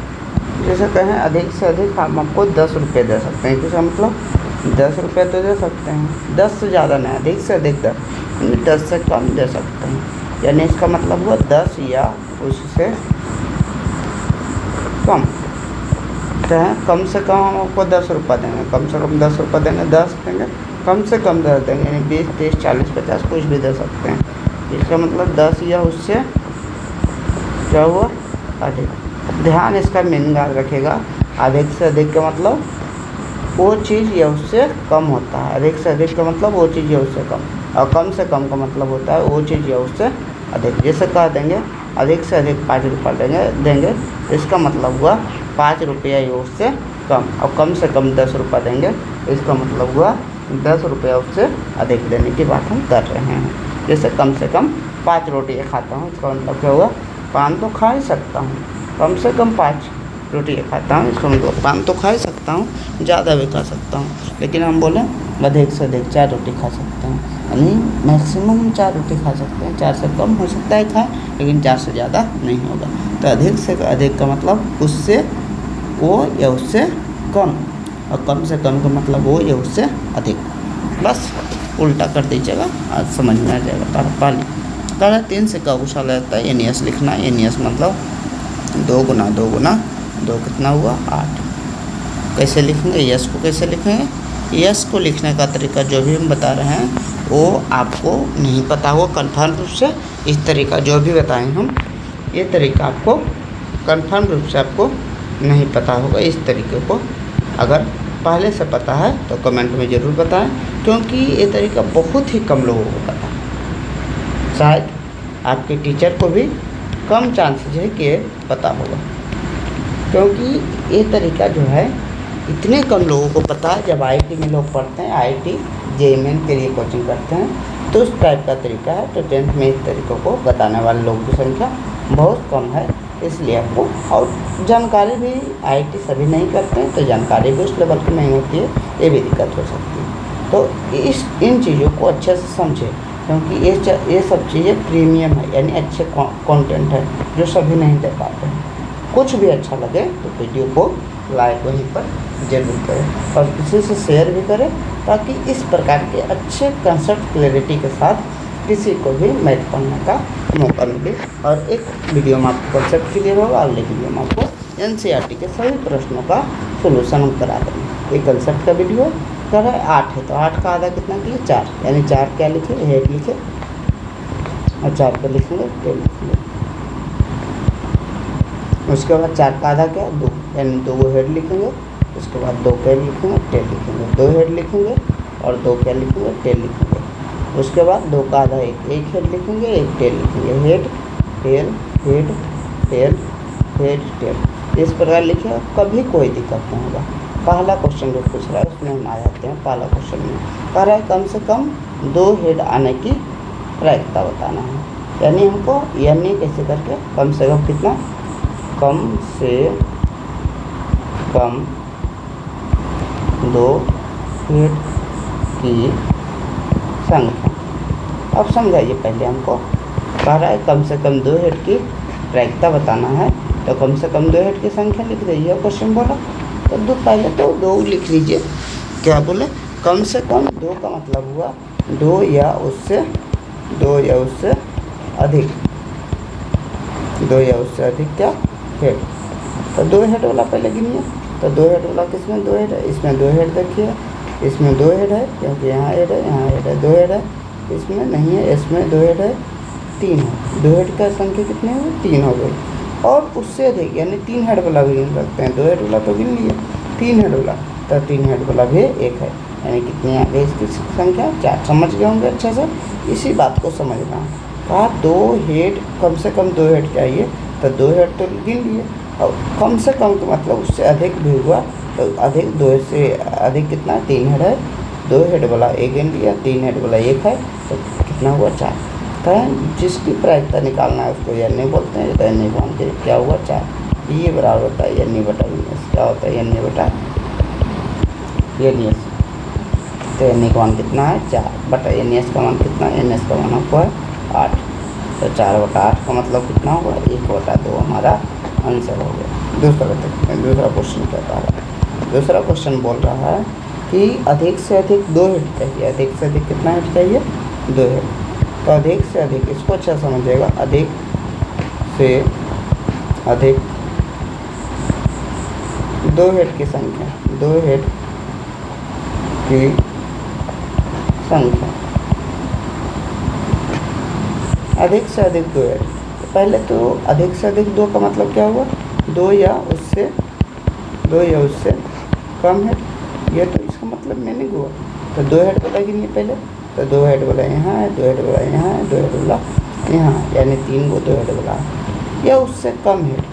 Speaker 1: जैसे कहें अधिक से अधिक हम आपको 10 रुपये दे सकते हैं, इसका मतलब 10 रुपये तो दे सकते हैं, 10 से ज़्यादा नहीं, अधिक से अधिक 10 से कम दे सकते हैं, यानी इसका मतलब हुआ 10 या उससे कम। कहें कम से कम हम आपको 10 रुपये देंगे, कम से कम 10 रुपये देंगे, 10 देंगे, कम से कम 10 देंगे, यानी 20, 30, 40, 50 कुछ भी दे सकते हैं। इसका मतलब 10 या उससे क्या हुआ, अधिक। ध्यान इसका मीनिंग याद रखेगा, अधिक से अधिक का मतलब वो चीज़ या उससे कम होता है, अधिक से अधिक का मतलब वो चीज़ या उससे कम, और कम से कम का मतलब होता है वो चीज़ या उससे अधिक। जैसे कह देंगे अधिक से अधिक 5 रुपये देंगे, इसका मतलब हुआ 5 रुपया या उससे कम, और कम से कम 10 रुपये देंगे, इसका मतलब हुआ 10 रुपया उससे अधिक देने की बात हम कर रहे हैं। जैसे कम से कम 5 रोटियाँ खाता हूँ, इसका मतलब क्या हुआ, 5 तो खा ही सकता हूँ, कम से कम 5, रोटी खाता हूँ, इसको मतलब पान तो खा ही सकता हूँ, ज़्यादा भी खा सकता हूँ, लेकिन हम बोलें अधिक से अधिक 4 रोटी खा सकते हैं, यानी मैक्सिमम 4 रोटी खा सकते हैं। 4 से कम हो सकता है खाएँ, लेकिन 4 से ज़्यादा नहीं होगा। तो अधिक से अधिक का मतलब उससे वो या उससे कम, और कम से कम का मतलब वो या उससे अधिक। बस उल्टा कर दीजिएगा, आज समझ में आ जाएगा। पाली तारा 3 से का पूछा जाता है, एन एस लिखना है। एन एस मतलब 2 गुना 2 गुना 2 कितना हुआ 8। कैसे लिखेंगे, यस को कैसे लिखेंगे? यस को लिखने का तरीका जो भी हम बता रहे हैं वो आपको नहीं पता हो कन्फर्म रूप से। इस तरीका जो भी बताएं हम, ये तरीका आपको कन्फर्म रूप से आपको नहीं पता होगा। इस तरीके को अगर पहले से पता है तो कमेंट में ज़रूर बताएं, क्योंकि ये तरीका बहुत ही कम लोगों को पता है। शायद आपके टीचर को भी कम चांसेस है कि पता होगा, क्योंकि ये तरीका जो है इतने कम लोगों को पता है। जब आईआईटी में लोग पढ़ते हैं, आईआईटी जेईई के लिए कोचिंग करते हैं, तो उस टाइप का तरीका है। तो 10th में इस तरीक़ों को बताने वाले लोगों की संख्या बहुत कम है, इसलिए आपको, और जानकारी भी आईआईटी सभी नहीं करते हैं, तो जानकारी भी उस लेवल की नहीं होती है, ये भी दिक्कत हो सकती है। तो इन चीज़ों को अच्छे से समझें, क्योंकि ये सब चीज़ें प्रीमियम है, यानी अच्छे कंटेंट है जो सभी नहीं दे पाते हैं। कुछ भी अच्छा लगे तो वीडियो को लाइक वहीं पर जरूर करें, और किसी से शेयर भी करें, ताकि इस प्रकार के अच्छे कंसेप्ट क्लैरिटी के साथ किसी को भी मैथ पढ़ने का मौका मिले। और एक वीडियो में आपको कंसेप्ट क्लियर होगा, अगले वीडियो में आपको एनसीईआरटी के सभी प्रश्नों का सोल्यूशन हम करा देंगे। एक कंसेप्ट का वीडियो कर है 8 है, तो 8 का आधा कितना किए 4, यानी 4 क्या लिखे, हेड लिखे, और 4 को लिखेंगे टेल लिखेंगे। उसके बाद 4 का आधा क्या 2, यानी 2 हेड लिखेंगे। उसके बाद 2 क्या लिखेंगे, टेल लिखेंगे। 2 हेड लिखेंगे और 2 क्या लिखेंगे, टेल लिखेंगे। उसके बाद 2 का आधा 1 हेड लिखेंगे, 1 टेल लिखेंगे। Head tail head tail head tail, इस प्रकार लिखेगा, कभी कोई दिक्कत नहीं होगा। पहला क्वेश्चन जो पूछ रहा है उसमें हम आ जाते हैं। पहला क्वेश्चन में कह रहा है कम से कम 2 हेड आने की प्रायिकता बताना है, यानी हमको यानी कैसे करके कम से कम कितना, कम से कम 2 हेड की संख्या। अब समझाइए, पहले हमको कह रहा है कम से कम 2 हेड की प्रायिकता बताना है, तो कम से कम 2 हेड की संख्या लिख दीजिए। क्वेश्चन बोला तो पहले तो 2 लिख लीजिए। क्या बोले, कम से कम 2 का मतलब हुआ 2 या उससे अधिक, 2 या उससे अधिक क्या हेड। तो 2 हेड वाला पहले गिनिए। तो 2 हेड वाला किसमें 2 हेड है, इसमें 2 हेड देखिए, इसमें 2 हेड है, क्योंकि यहाँ हेड है, यहाँ हेड है, 2 हेड है। इसमें नहीं है, इसमें 2 हेड है, 3 है। 2 हेड का संख्या कितनी हुई, 3 हो गई। और उससे अधिक यानी 3 हेड वाला भी गिन सकते हैं। 2 हेड वाला तो गिन लिए, 3 हेड वाला, तो 3 हेड वाला भी 1 है, यानी कितनी आ गई इसकी संख्या 4। समझ गए होंगे अच्छे से, इसी बात को समझना। कहा 2 हेड, कम से कम 2 हेड चाहिए, तो 2 हेड तो गिन लिए, और कम से कम का मतलब उससे अधिक भी हुआ, तो अधिक 2 से अधिक कितना, 3 हेड है। 2 हेड वाला 1 गिन लिया, 3 हेड वाला 1 है, तो कितना हुआ 4। तो जिसकी प्रायिकता निकालना है उसको यानी बोलते हैं। तो यानी मान के क्या हुआ 4, ये बराबर होता है यानी बटा एस, क्या होता है यानी बटा एन एस। तो यानी का मान कितना है 4 बटा एन एस का मान कितना है, एन एस का मान आपको है 8। तो 4 बटा 8 का मतलब कितना होगा 1 बटा 2 हमारा आंसर हो गया। दूसरा क्वेश्चन क्या कह रहा है, दूसरा क्वेश्चन बोल रहा है कि अधिक से अधिक 2 हेड चाहिए। अधिक से अधिक कितना हेड चाहिए, 2 हेड। तो अधिक से अधिक, इसको अच्छा समझिएगा, अधिक से अधिक 2 हेड की संख्या, 2 हेड की संख्या, अधिक से अधिक 2 हेड। पहले तो अधिक से अधिक 2 का मतलब क्या हुआ, 2 या उससे कम हेड, ये तो इसका मतलब मीनिंग हुआ। तो 2 हेड वाला गिनिए पहले, तो 2 हेड वाला यहाँ है, 2 हेड वाला यहाँ है, 2 हेड वाला यहाँ, यानी 3 गो 2 हेड वाला है। या उससे कम हेड,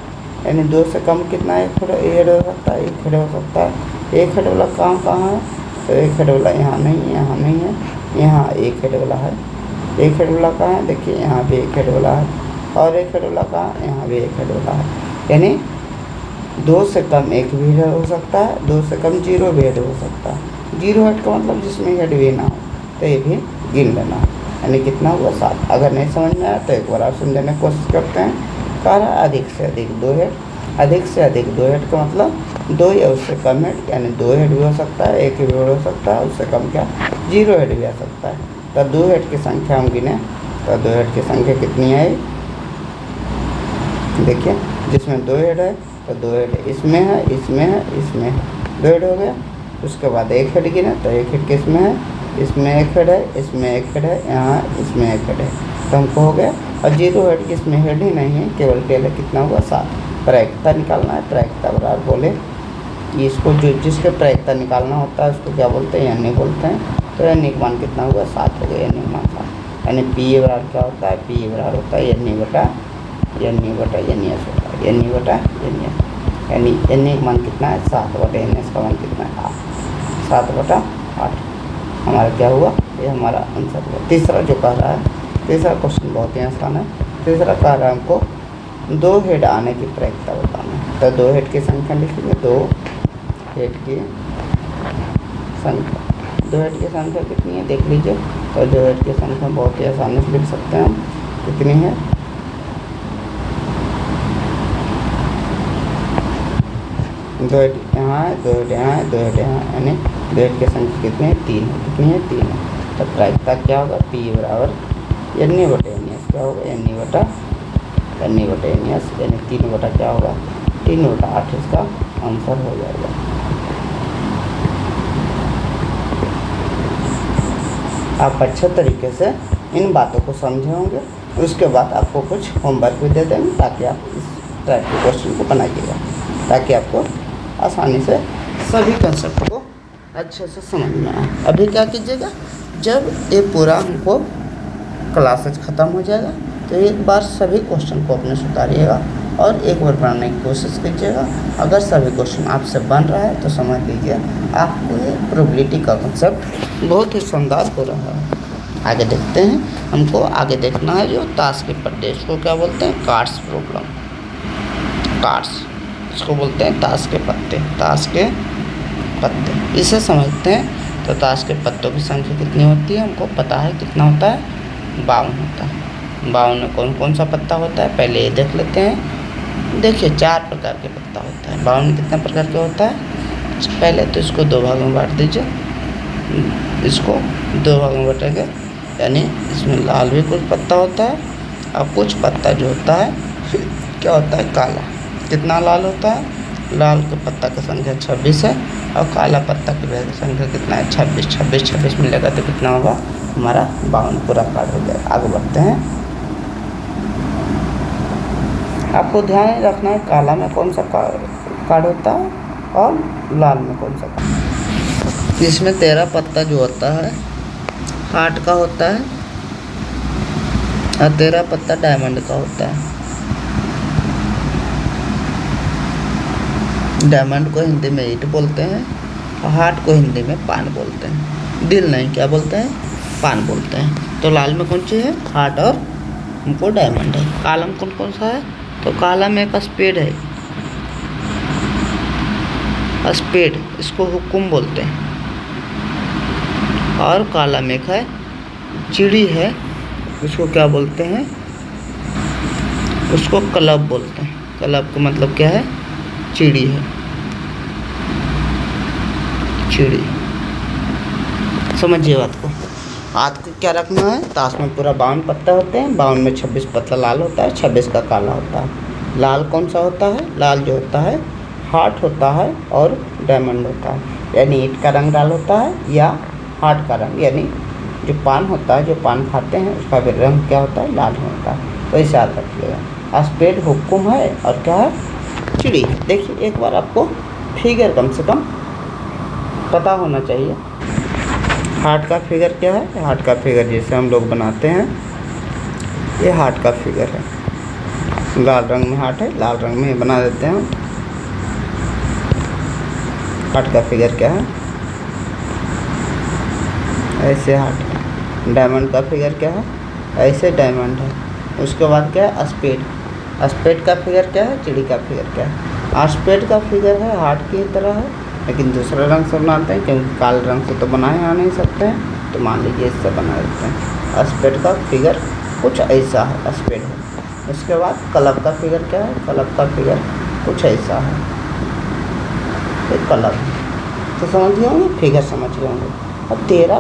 Speaker 1: यानी 2 से कम कितना एक हेड हो सकता है, 1 हेड हो सकता है। 1 हेड वाला कहाँ है, तो 1 हेड वाला यहाँ नहीं है, यहाँ नहीं है, यहाँ 1 हेड वाला है। 1 हेड वाला कहाँ है, देखिए यहाँ भी 1 हेड वाला है, और 1 हेड वाला कहाँ, यहाँ भी 1 हेड वाला है। यानी 2 से कम एक भी हेड हो सकता है, 2 से कम 0 भी हेड हो सकता है। 0 हेड का मतलब जिसमें हेड भी ना हो, तो ये भी गिन लेना। यानी कितना हुआ 7। अगर नहीं समझ में आया तो एक बार आप समझाने की कोशिश करते हैं। कह रहा है अधिक से अधिक 2 हेड, अधिक से अधिक 2 हेड का मतलब 2 या उससे कम हेड, यानी 2 हेड भी हो सकता है, एक भी हेड हो सकता है, उससे कम क्या 0 हेड भी आ सकता है। तो 2 हेड की संख्या हम गिने, तो 2 हेड की संख्या कितनी है? देखिए, जिसमें 2 हेड है तो 2 हेड इसमें है, इसमें है, इसमें है, 2 हेड हो गया। उसके बाद एक हेड गिने, तो एक हेड किसमें है? इसमें एक हेड है, इसमें एक हेड है, यहाँ इसमें एक हेड है, तो हमको हो गया। और 0 हेड जिसमें हेड ही नहीं है, केवल टेल है, कितना हुआ 7। प्रायिकता निकालना है, प्रायिकता बराबर बोले इसको, जो जिसके प्रायिकता निकालना होता है उसको क्या बोलते हैं? यानी बोलते हैं। तो यानी का मान कितना हुआ? 7 हो गया, यानी का मान 7। यानी पी बराबर क्या होता है? पी बराबर होता है यानी बटा एन एस होता है, यानी बटा एन एस। यानी एन का मान कितना है? 7 बटा एन एस का मान कितना है? 8। 7 बटा 8 हमारा क्या हुआ? ये हमारा आंसर हुआ। तीसरा जो कह रहा है, तीसरा क्वेश्चन बहुत ही आसान है। तीसरा कह रहा है हमको 2 हेड आने की प्रायिकता बताना है। तो 2 हेड की संख्या लिखेंगे, 2 हेड की संख्या। 2 हेड की संख्या कितनी है देख लीजिए। तो 2 हेड की संख्या बहुत ही आसानी से लिख सकते हैं हम। कितनी है? 2 हेड यहाँ है, 2 हेड यहाँ है, 2 हेड यहाँ है, यानी 2 हेड की संख्या कितनी है? 3 है। कितनी है? 3 है। तो प्रायिकता क्या होगा? पी बराबर एन बटे एन एस। क्या होगा? एन बटा एन एस, यानी 3 बटा क्या होगा? 3 बटा 8 इसका आंसर हो जाएगा। आप अच्छे तरीके से इन बातों को समझे होंगे। उसके बाद आपको कुछ होमवर्क भी दे देंगे ताकि आप इस टाइप के क्वेश्चन को बनाइएगा, ताकि आपको आसानी से सभी कंसेप्ट को अच्छे से समझ में आए। अभी क्या कीजिएगा, जब ये पूरा हमको क्लासेज ख़त्म हो जाएगा तो एक बार सभी क्वेश्चन को अपने से उतारिएगा और एक बार बनाने की कोशिश कीजिएगा। अगर सभी क्वेश्चन आपसे बन रहा है तो समझ लीजिए आपको ये प्रोबेबिलिटी का कंसेप्ट बहुत ही शानदार हो रहा है। आगे देखते हैं, हमको आगे देखना है जो ताश के पत्ते, इसको क्या बोलते हैं? Cards problem. कार्ड्स, इसको बोलते हैं ताश के पत्ते। ताश के पत्ते इसे समझते हैं। तो ताश के पत्तों की संख्या कितनी होती है? हमको पता है कितना होता है? 52 होता है। 52 में कौन कौन सा पत्ता होता है पहले ये देख लेते हैं। देखिए 4 प्रकार के पत्ता होता है। 52 में कितना प्रकार के होता है? पहले तो इसको 2 भागों में बांट दीजिए। इसको 2 भागों में बांटेंगे, यानी इसमें लाल भी कुछ पत्ता होता है और कुछ पत्ता जो होता है क्या होता है? काला। कितना लाल होता है? लाल के पत्ता की संख्या 26 है और काला पत्ता की संख्या कितना है? 26। 26 मिलेगा तो कितना होगा? हमारा 52 पूरा कार्ड हो गया। आगे बढ़ते हैं। आपको ध्यान रखना है काला में कौन सा कार्ड होता है और लाल में कौन सा कार्ड। इसमें 13 पत्ता जो होता है हार्ट का होता है और 13 पत्ता डायमंड का होता है। डायमंड को हिंदी में ईंट बोलते हैं और हार्ट को हिंदी में पान बोलते हैं। दिल नहीं, क्या बोलते हैं? पान बोलते हैं। तो लाल में कौन सी है? हार्ट और हमको डायमंड है। काला में कौन कौन सा है? तो काला में एक स्पेड है, स्पेड, इसको हुक्म बोलते हैं। और काला में एक है चिड़ी है, उसको क्या बोलते हैं? उसको क्लब बोलते हैं। क्लब का मतलब क्या है? चिड़ी है, चिड़ी। समझिए बात को। हाथ को क्या रखना है? ताश में पूरा 52 पत्ता होते हैं। 52 में 26 पत्ता लाल होता है, 26 का काला होता है। लाल कौन सा होता है? लाल जो होता है हार्ट होता है और डायमंड होता है। यानी ईंट का रंग लाल होता है या हार्ट का रंग, यानी जो पान होता है, जो पान खाते हैं उसका भी रंग क्या होता है? लाल होता है। तो इसे याद रखिएगा। स्पेड हुक्म है और क्या है? चिड़ी। देखिए एक बार आपको फिगर कम से कम पता होना चाहिए। हार्ट का फिगर क्या है? हार्ट का फिगर जैसे हम लोग बनाते हैं, ये हार्ट का फिगर है। लाल रंग में हार्ट है, लाल रंग में बना देते हैं। हार्ट का फिगर क्या है? ऐसे हार्ट है। डायमंड का फिगर क्या है? ऐसे डायमंड है। उसके बाद क्या है? स्पेड। स्पेड का फिगर क्या है? चिड़ी का फिगर क्या है? स्पेड का फिगर है हार्ट की तरह है, लेकिन दूसरा रंग से बनाते हैं क्योंकि काले रंग से तो बनाए आ नहीं सकते हैं, तो मान लीजिए इससे बना देते हैं। स्पेड का फिगर कुछ ऐसा है, स्पेड है। इसके बाद क्लब का फिगर क्या है, क्लब का फिगर कुछ ऐसा है, ये क्लब है। तो समझ गए होंगे, फिगर समझ गए होंगे। अब 13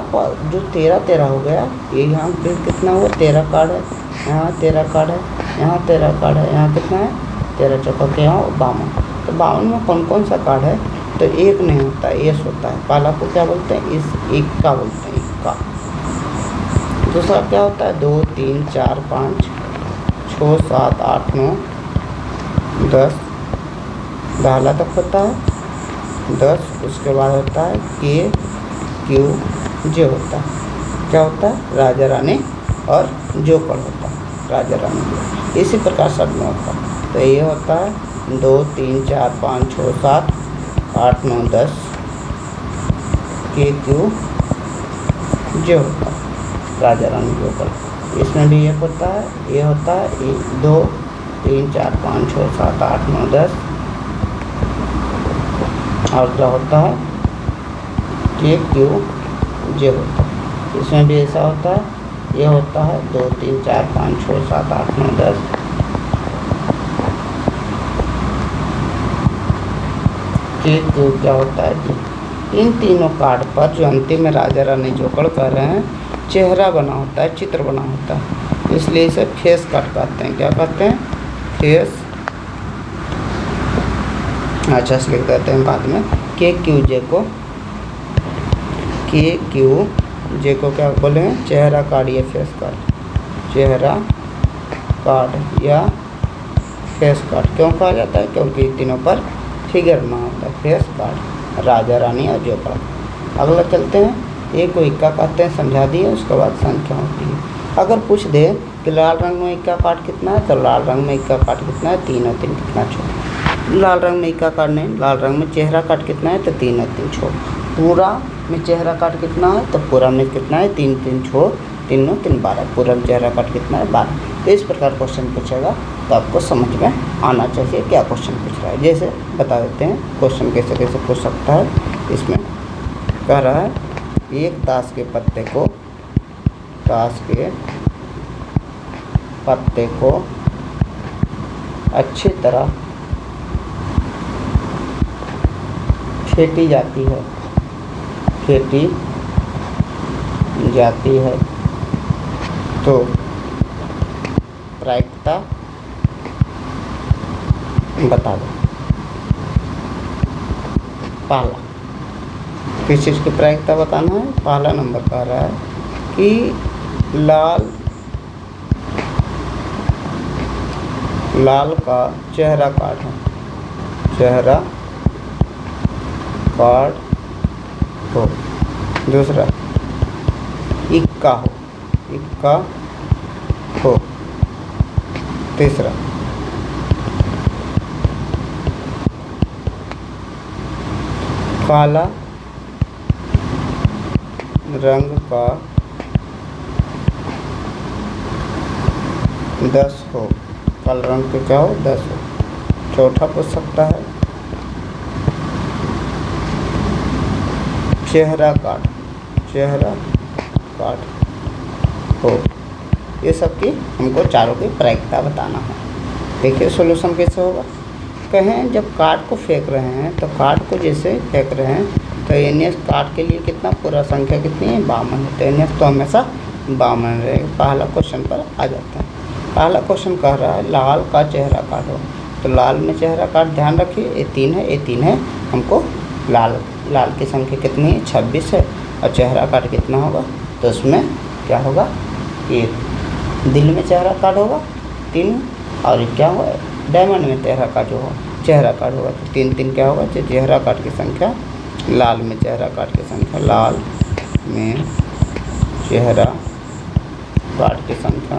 Speaker 1: जो 13 हो गया, ये यहाँ पे कितना हुआ, 13 कार्ड है, यहाँ 13 कार्ड है, यहाँ 13 कार्ड है, यहाँ कितना है 13 चौका के यहाँ 52। तो 52 में कौन कौन सा कार्ड है, तो एक नहीं होता, एस होता है। पहला को क्या बोलते हैं, इस एक का बोलते हैं, एक का। दूसरा क्या होता है, 2 3 4 5 6 7 8 9 10, पहला तक होता है 10। उसके बाद होता है के क्यू जे होता है, क्या होता है, राजा रानी और जोकर होता है, राजा रानी। इसी प्रकार सब में होता है। तो ये होता है 2 3 4 5 6 7 8 9 10, के क्यू जे होता है, राजा रानी जोकर। इसमें भी एक होता है, ये होता है 2 3 4 5 6 7 8 9 10, और क्या होता है, के क्यू जे होता है। इसमें भी ऐसा होता है, ये होता है 2 3 4 5 6 7 8 9 10, के क्यू क्या होता है जी। इन तीनों कार्ड पर जो अंतिम में राजा रानी जोकर कर रहे हैं, चेहरा बना होता है, चित्र बना होता है, इसलिए इसे फेस कट कहते हैं। क्या कहते हैं, फेस। अच्छा से लिख देते हैं बाद में। के क्यू जे को, के क्यू जे को क्या बोले हैं, चेहरा कार्ड या फेस कार्ड, चेहरा कार्ड या फेस कार्ड क्यों कहा जाता है, क्योंकि तीनों पर फिगर बना होता है, फेस कार्ड, राजा रानी और जोकर। अगला चलते हैं, एक को इक्का कहते हैं, समझा दिए। उसके बाद संख्या होती है। अगर पूछ दे कि लाल रंग में इक्का कार्ड कितना है, तो लाल रंग में इक्का कार्ड कितना है, 3 और 3 कितना, 6। लाल रंग में इक्का कार्ड नहीं, लाल रंग में चेहरा कार्ड कितना है, तो 3 और 3 6। पूरा में चेहरा कार्ड कितना है, तो पूरा में कितना है, 3 3 6, 3 9 3 12। पूरा में चेहरा कार्ड कितना है, 12। तो इस प्रकार क्वेश्चन पूछेगा तो आपको समझ में आना चाहिए क्या क्वेश्चन पूछ रहा है। जैसे बता देते हैं क्वेश्चन कैसे कैसे पूछ सकता है। इसमें कह रहा है, एक ताश के पत्ते को, ताश के पत्ते को अच्छी तरह फेंटी जाती है, फेंटी जाती है, तो प्रायिकता बता दो। पहला किस चीज़ की प्रायिकता बताना है, पहला नंबर कह रहा है कि लाल का चेहरा कार्ड है, चेहरा कार्ड हो। दूसरा इक्का हो, इक्का हो। तीसरा काला रंग का 10 हो, काला रंग के क्या हो, 10 हो। चौथा पूछ सकता है, चेहरा कार्ड, चेहरा कार्ड हो। ये सब की हमको चारों की प्रायिकता बताना है। देखिए सोल्यूशन कैसे होगा। कहें जब कार्ड को फेंक रहे हैं, तो कार्ड को जैसे फेंक रहे हैं, तो एन कार्ड के लिए कितना, पूरा संख्या कितनी है, 52 है। तो एन तो हमेशा 52 रहेगा। पहला क्वेश्चन पर आ जाता है। पहला क्वेश्चन कह रहा है लाल का चेहरा कार्ड हो, तो लाल में चेहरा कार्ड ध्यान रखिए, ये 3 है, ये 3 है। हमको लाल की संख्या कितनी है, 26 है। और चेहरा कार्ड कितना होगा, तो उसमें क्या होगा, ये दिल में चेहरा कार्ड होगा 3, और क्या होगा, डायमंड में चेहरा कार्ड होगा, चेहरा कार्ड होगा। तो 3 3 क्या होगा, तो चेहरा कार्ड की संख्या, लाल में चेहरा कार्ड की संख्या, लाल में चेहरा कार्ड की संख्या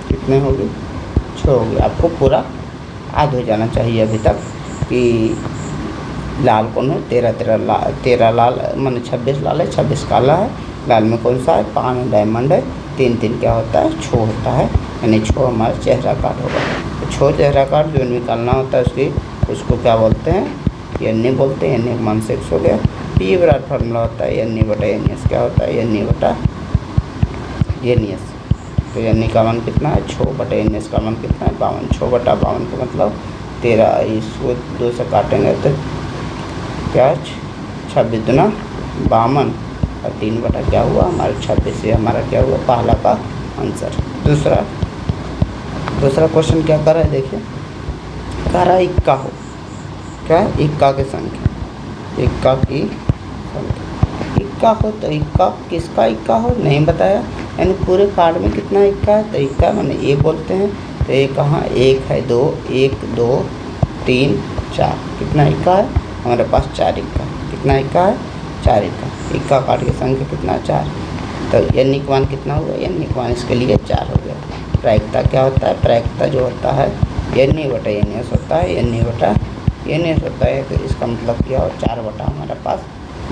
Speaker 1: कितने होगी, 6 होगी। आपको पूरा याद हो जाना चाहिए अभी तक कि लाल कौन है, 13 लाल माने 26 लाल है, 26 काला है। लाल में कौन सा है, 5 डायमंड है। 3 3 क्या होता है, 6 होता है, यानी 6 हमारा चेहरा कार्ड होगा। छो चेहराकार जो निकालना होता है उसको क्या बोलते हैं, एन बोलते हैं। एन का मान 6 हो गया। पी बराबर फार्मूला होता है एन बटा एन एस, क्या होता है एन बटा एन एस। तो एन का मान कितना है 6 बटा एन एस का मान कितना है 52। 6 बटा 52 का मतलब 13। इसको 2 से काटेंगे तो क्या 26 दुना 52 और 3 बटा क्या हुआ हमारा 26। ये हमारा क्या हुआ पहला का आंसर। दूसरा क्वेश्चन क्या कर रहा है देखिए, कह रहा है इक्का हो, क्या इक्का की संख्या, इक्का की संख्या। इक्का हो तो इक्का किसका इक्का हो नहीं बताया, यानी पूरे कार्ड में कितना इक्का है, तो इक्का मैंने ये बोलते हैं। तो ये कहाँ 1 है 2 1 2 3 4, कितना इक्का है हमारे पास 4 इक्का। कितना इक्का है 4 इक्का। इक्का कार्ड की संख्या कितना 4। तो एन का मान कितना हुआ, एन का मान इसके लिए 4 हो गया। प्रायिकता क्या होता है, प्रायिकता जो होता है एन बटा एन एस होता है, एन बटा एन एस होता है। तो इसका मतलब क्या हो 4 बटा हमारे पास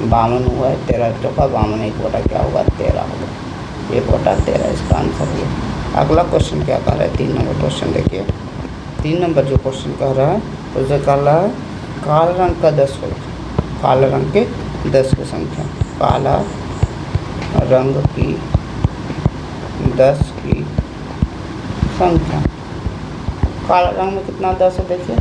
Speaker 1: 52 हुआ है। 13 चौका 52, 1 बटा क्या होगा 13 होगा, 1 बटा 13 इसका आंसर है। अगला क्वेश्चन क्या कह रहा है 3 नंबर क्वेश्चन देखिए। 3 नंबर जो क्वेश्चन कह रहा है उसे कह रहा है काला रंग का 10 हो, काला रंग के 10 की संख्या। काला रंग की 10 की संख्या। काला रंग में कितना 10 है देखिए।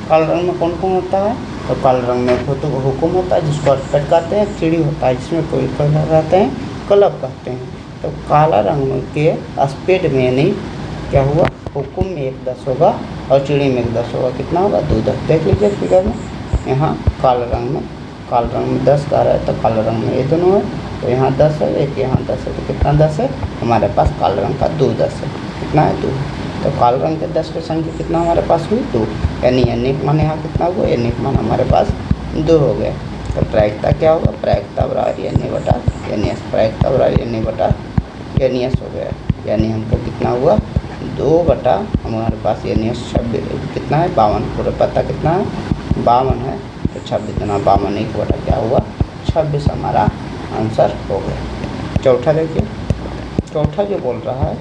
Speaker 1: काला रंग में कौन कौन होता है, तो काला रंग में हुकुम होता है जिसको अटपट कहते हैं, चिड़ी होता है जिसमें कोई कलर रहते हैं, क्लब कहते हैं। तो काला रंग के स्पीड में यानी क्या हुआ हुकुम में 1 10 होगा और चिड़ी में 1 10 होगा। कितना होगा 2 10। देख लीजिए फिगर में, यहाँ काला रंग में 10 का रहा है तो काला रंग में ये दोनों है। तो यहाँ 10 है, एक यहाँ 10 है, तो कितना 10 है हमारे पास काला रंग का 2 10 है। कितना है 2। तो काला रंग के 10 की संख्या कितना हमारे पास हुई 2, यानी एन का मान यहाँ कितना हुआ, एन का मान हमारे पास 2 हो गया। तो प्रायिकता क्या होगा, प्रायिकता बराबर एन बटा एन एस, प्रायिकता बराबर एन बटा एन एस हो गया। यानी हमको कितना हुआ 2 बटा हमारे पास एन एस 26 कितना है 52, पूरा पता कितना है 52 है। तो 26 गुना 52 1 बटा क्या हुआ 26 हमारा आंसर हो गया। चौथा देखिए, चौथा जो बोल रहा है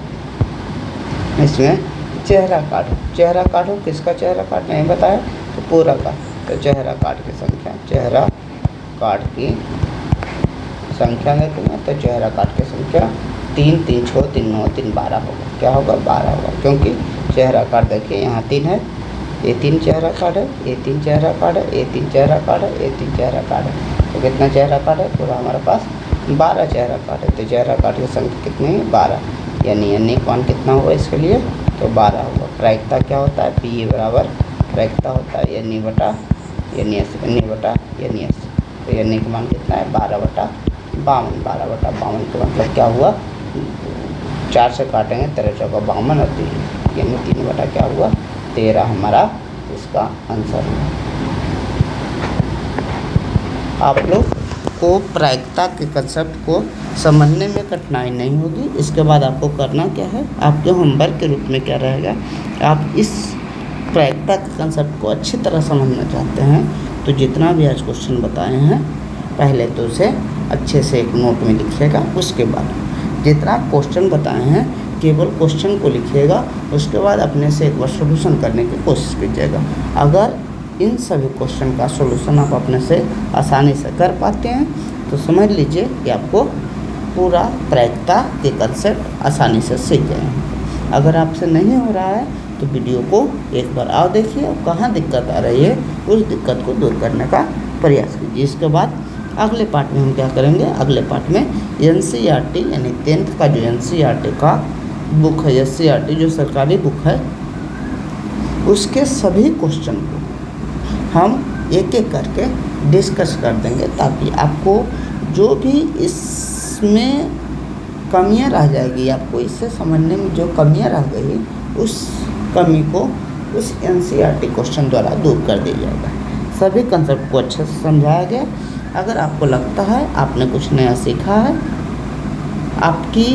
Speaker 1: इसमें चेहरा काटो। चेहरा काटो किसका चेहरा काट नहीं बताया, तो पूरा का। तो चेहरा काट की संख्या, चेहरा काट की संख्या देखेंगे तो चेहरा काट की संख्या 3 3 6 3 9 3 12 होगा। क्या होगा 12 होगा, क्योंकि चेहरा काट देखिए यहाँ 3 है, ये 3 चेहरा काट है, ये 3 चेहरा काट है, ये 3 चेहरा काट है, ये 3 चेहरा काट है। तो कितना चेहरा काट है पूरा हमारे पास 12 चेहरा काट है। तो चेहरा काट की संख्या कितनी है 12, यानी एन का मान कितना हुआ इसके लिए तो 12 होगा। प्रायिकता क्या होता है पी बराबर प्रायिकता होता है एन बटा एन एस, एन बटा एन एस। तो एन का मान कितना है 12 बटा 52, 12 बटा 52 का मतलब क्या हुआ 4 से काटेंगे 13 चौका 52 और 3 यानी 3 बटा क्या हुआ 13 हमारा इसका आंसर है। आप लोग को प्रायिकता के कंसेप्ट को समझने में कठिनाई नहीं होगी। इसके बाद आपको करना क्या है, आपके होमवर्क के रूप में क्या रहेगा, आप इस प्रायिकता के कंसेप्ट को अच्छी तरह समझना चाहते हैं तो जितना भी आज क्वेश्चन बताए हैं पहले तो उसे अच्छे से एक नोट में लिखिएगा। उसके बाद जितना क्वेश्चन बताए हैं केवल क्वेश्चन को लिखिएगा, उसके बाद अपने से एक बार सोल्यूशन करने की कोशिश कीजिएगा। अगर इन सभी क्वेश्चन का सोल्यूशन आप अपने से आसानी से कर पाते हैं तो समझ लीजिए कि आपको पूरा प्रायिकता के कंसेप्ट आसानी से सीख गए हैं। अगर आपसे नहीं हो रहा है तो वीडियो को एक बार आओ देखिए और कहाँ दिक्कत आ रही है उस दिक्कत को दूर करने का प्रयास कीजिए। इसके बाद अगले पार्ट में हम क्या करेंगे, अगले पार्ट में NCERT यानी 10th का जो NCERT का बुक है, SCERT जो सरकारी बुक है उसके सभी क्वेश्चन को हम एक एक करके डिस्कस कर देंगे ताकि आपको जो भी इसमें कमियां रह जाएगी, आपको इससे समझने में जो कमियां रह गई उस कमी को उस NCERT क्वेश्चन द्वारा दूर कर दिया जाएगा। सभी कंसेप्ट को अच्छे से समझाया गया। अगर आपको लगता है आपने कुछ नया सीखा है, आपकी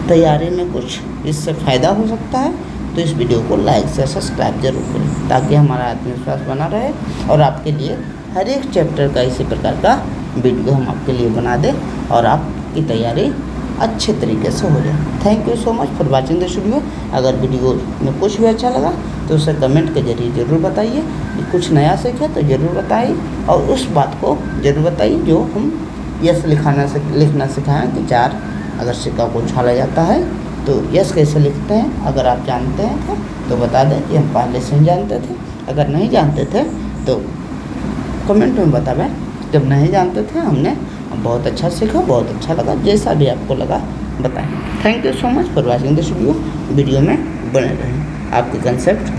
Speaker 1: तैयारी में कुछ इससे फ़ायदा हो सकता है तो इस वीडियो को लाइक से सब्सक्राइब जरूर करें ताकि हमारा आत्मविश्वास बना रहे और आपके लिए हर एक चैप्टर का इसी प्रकार का वीडियो हम आपके लिए बना दें और आपकी तैयारी अच्छे तरीके से हो जाए। Thank you so much for watching this video. अगर वीडियो में कुछ भी अच्छा लगा तो उसे कमेंट के जरिए ज़रूर बताइए, कुछ नया सीखे तो ज़रूर बताइए, और उस बात को ज़रूर बताइए जो हम यस लिखना सिखाएं कि 4 अगर सिक्का को उछाला जाता है तो यस कैसे लिखते हैं। अगर आप जानते हैं तो बता दें कि हम पहले से ही जानते थे, अगर नहीं जानते थे तो कमेंट में बताएं। जब नहीं जानते थे हमने बहुत अच्छा सीखा, बहुत अच्छा लगा, जैसा भी आपको लगा बताएं। Thank you so much for watching this video में बने रहें। आपके कंसेप्ट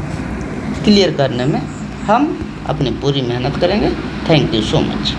Speaker 1: क्लियर करने में हम अपनी पूरी मेहनत करेंगे। Thank you so much.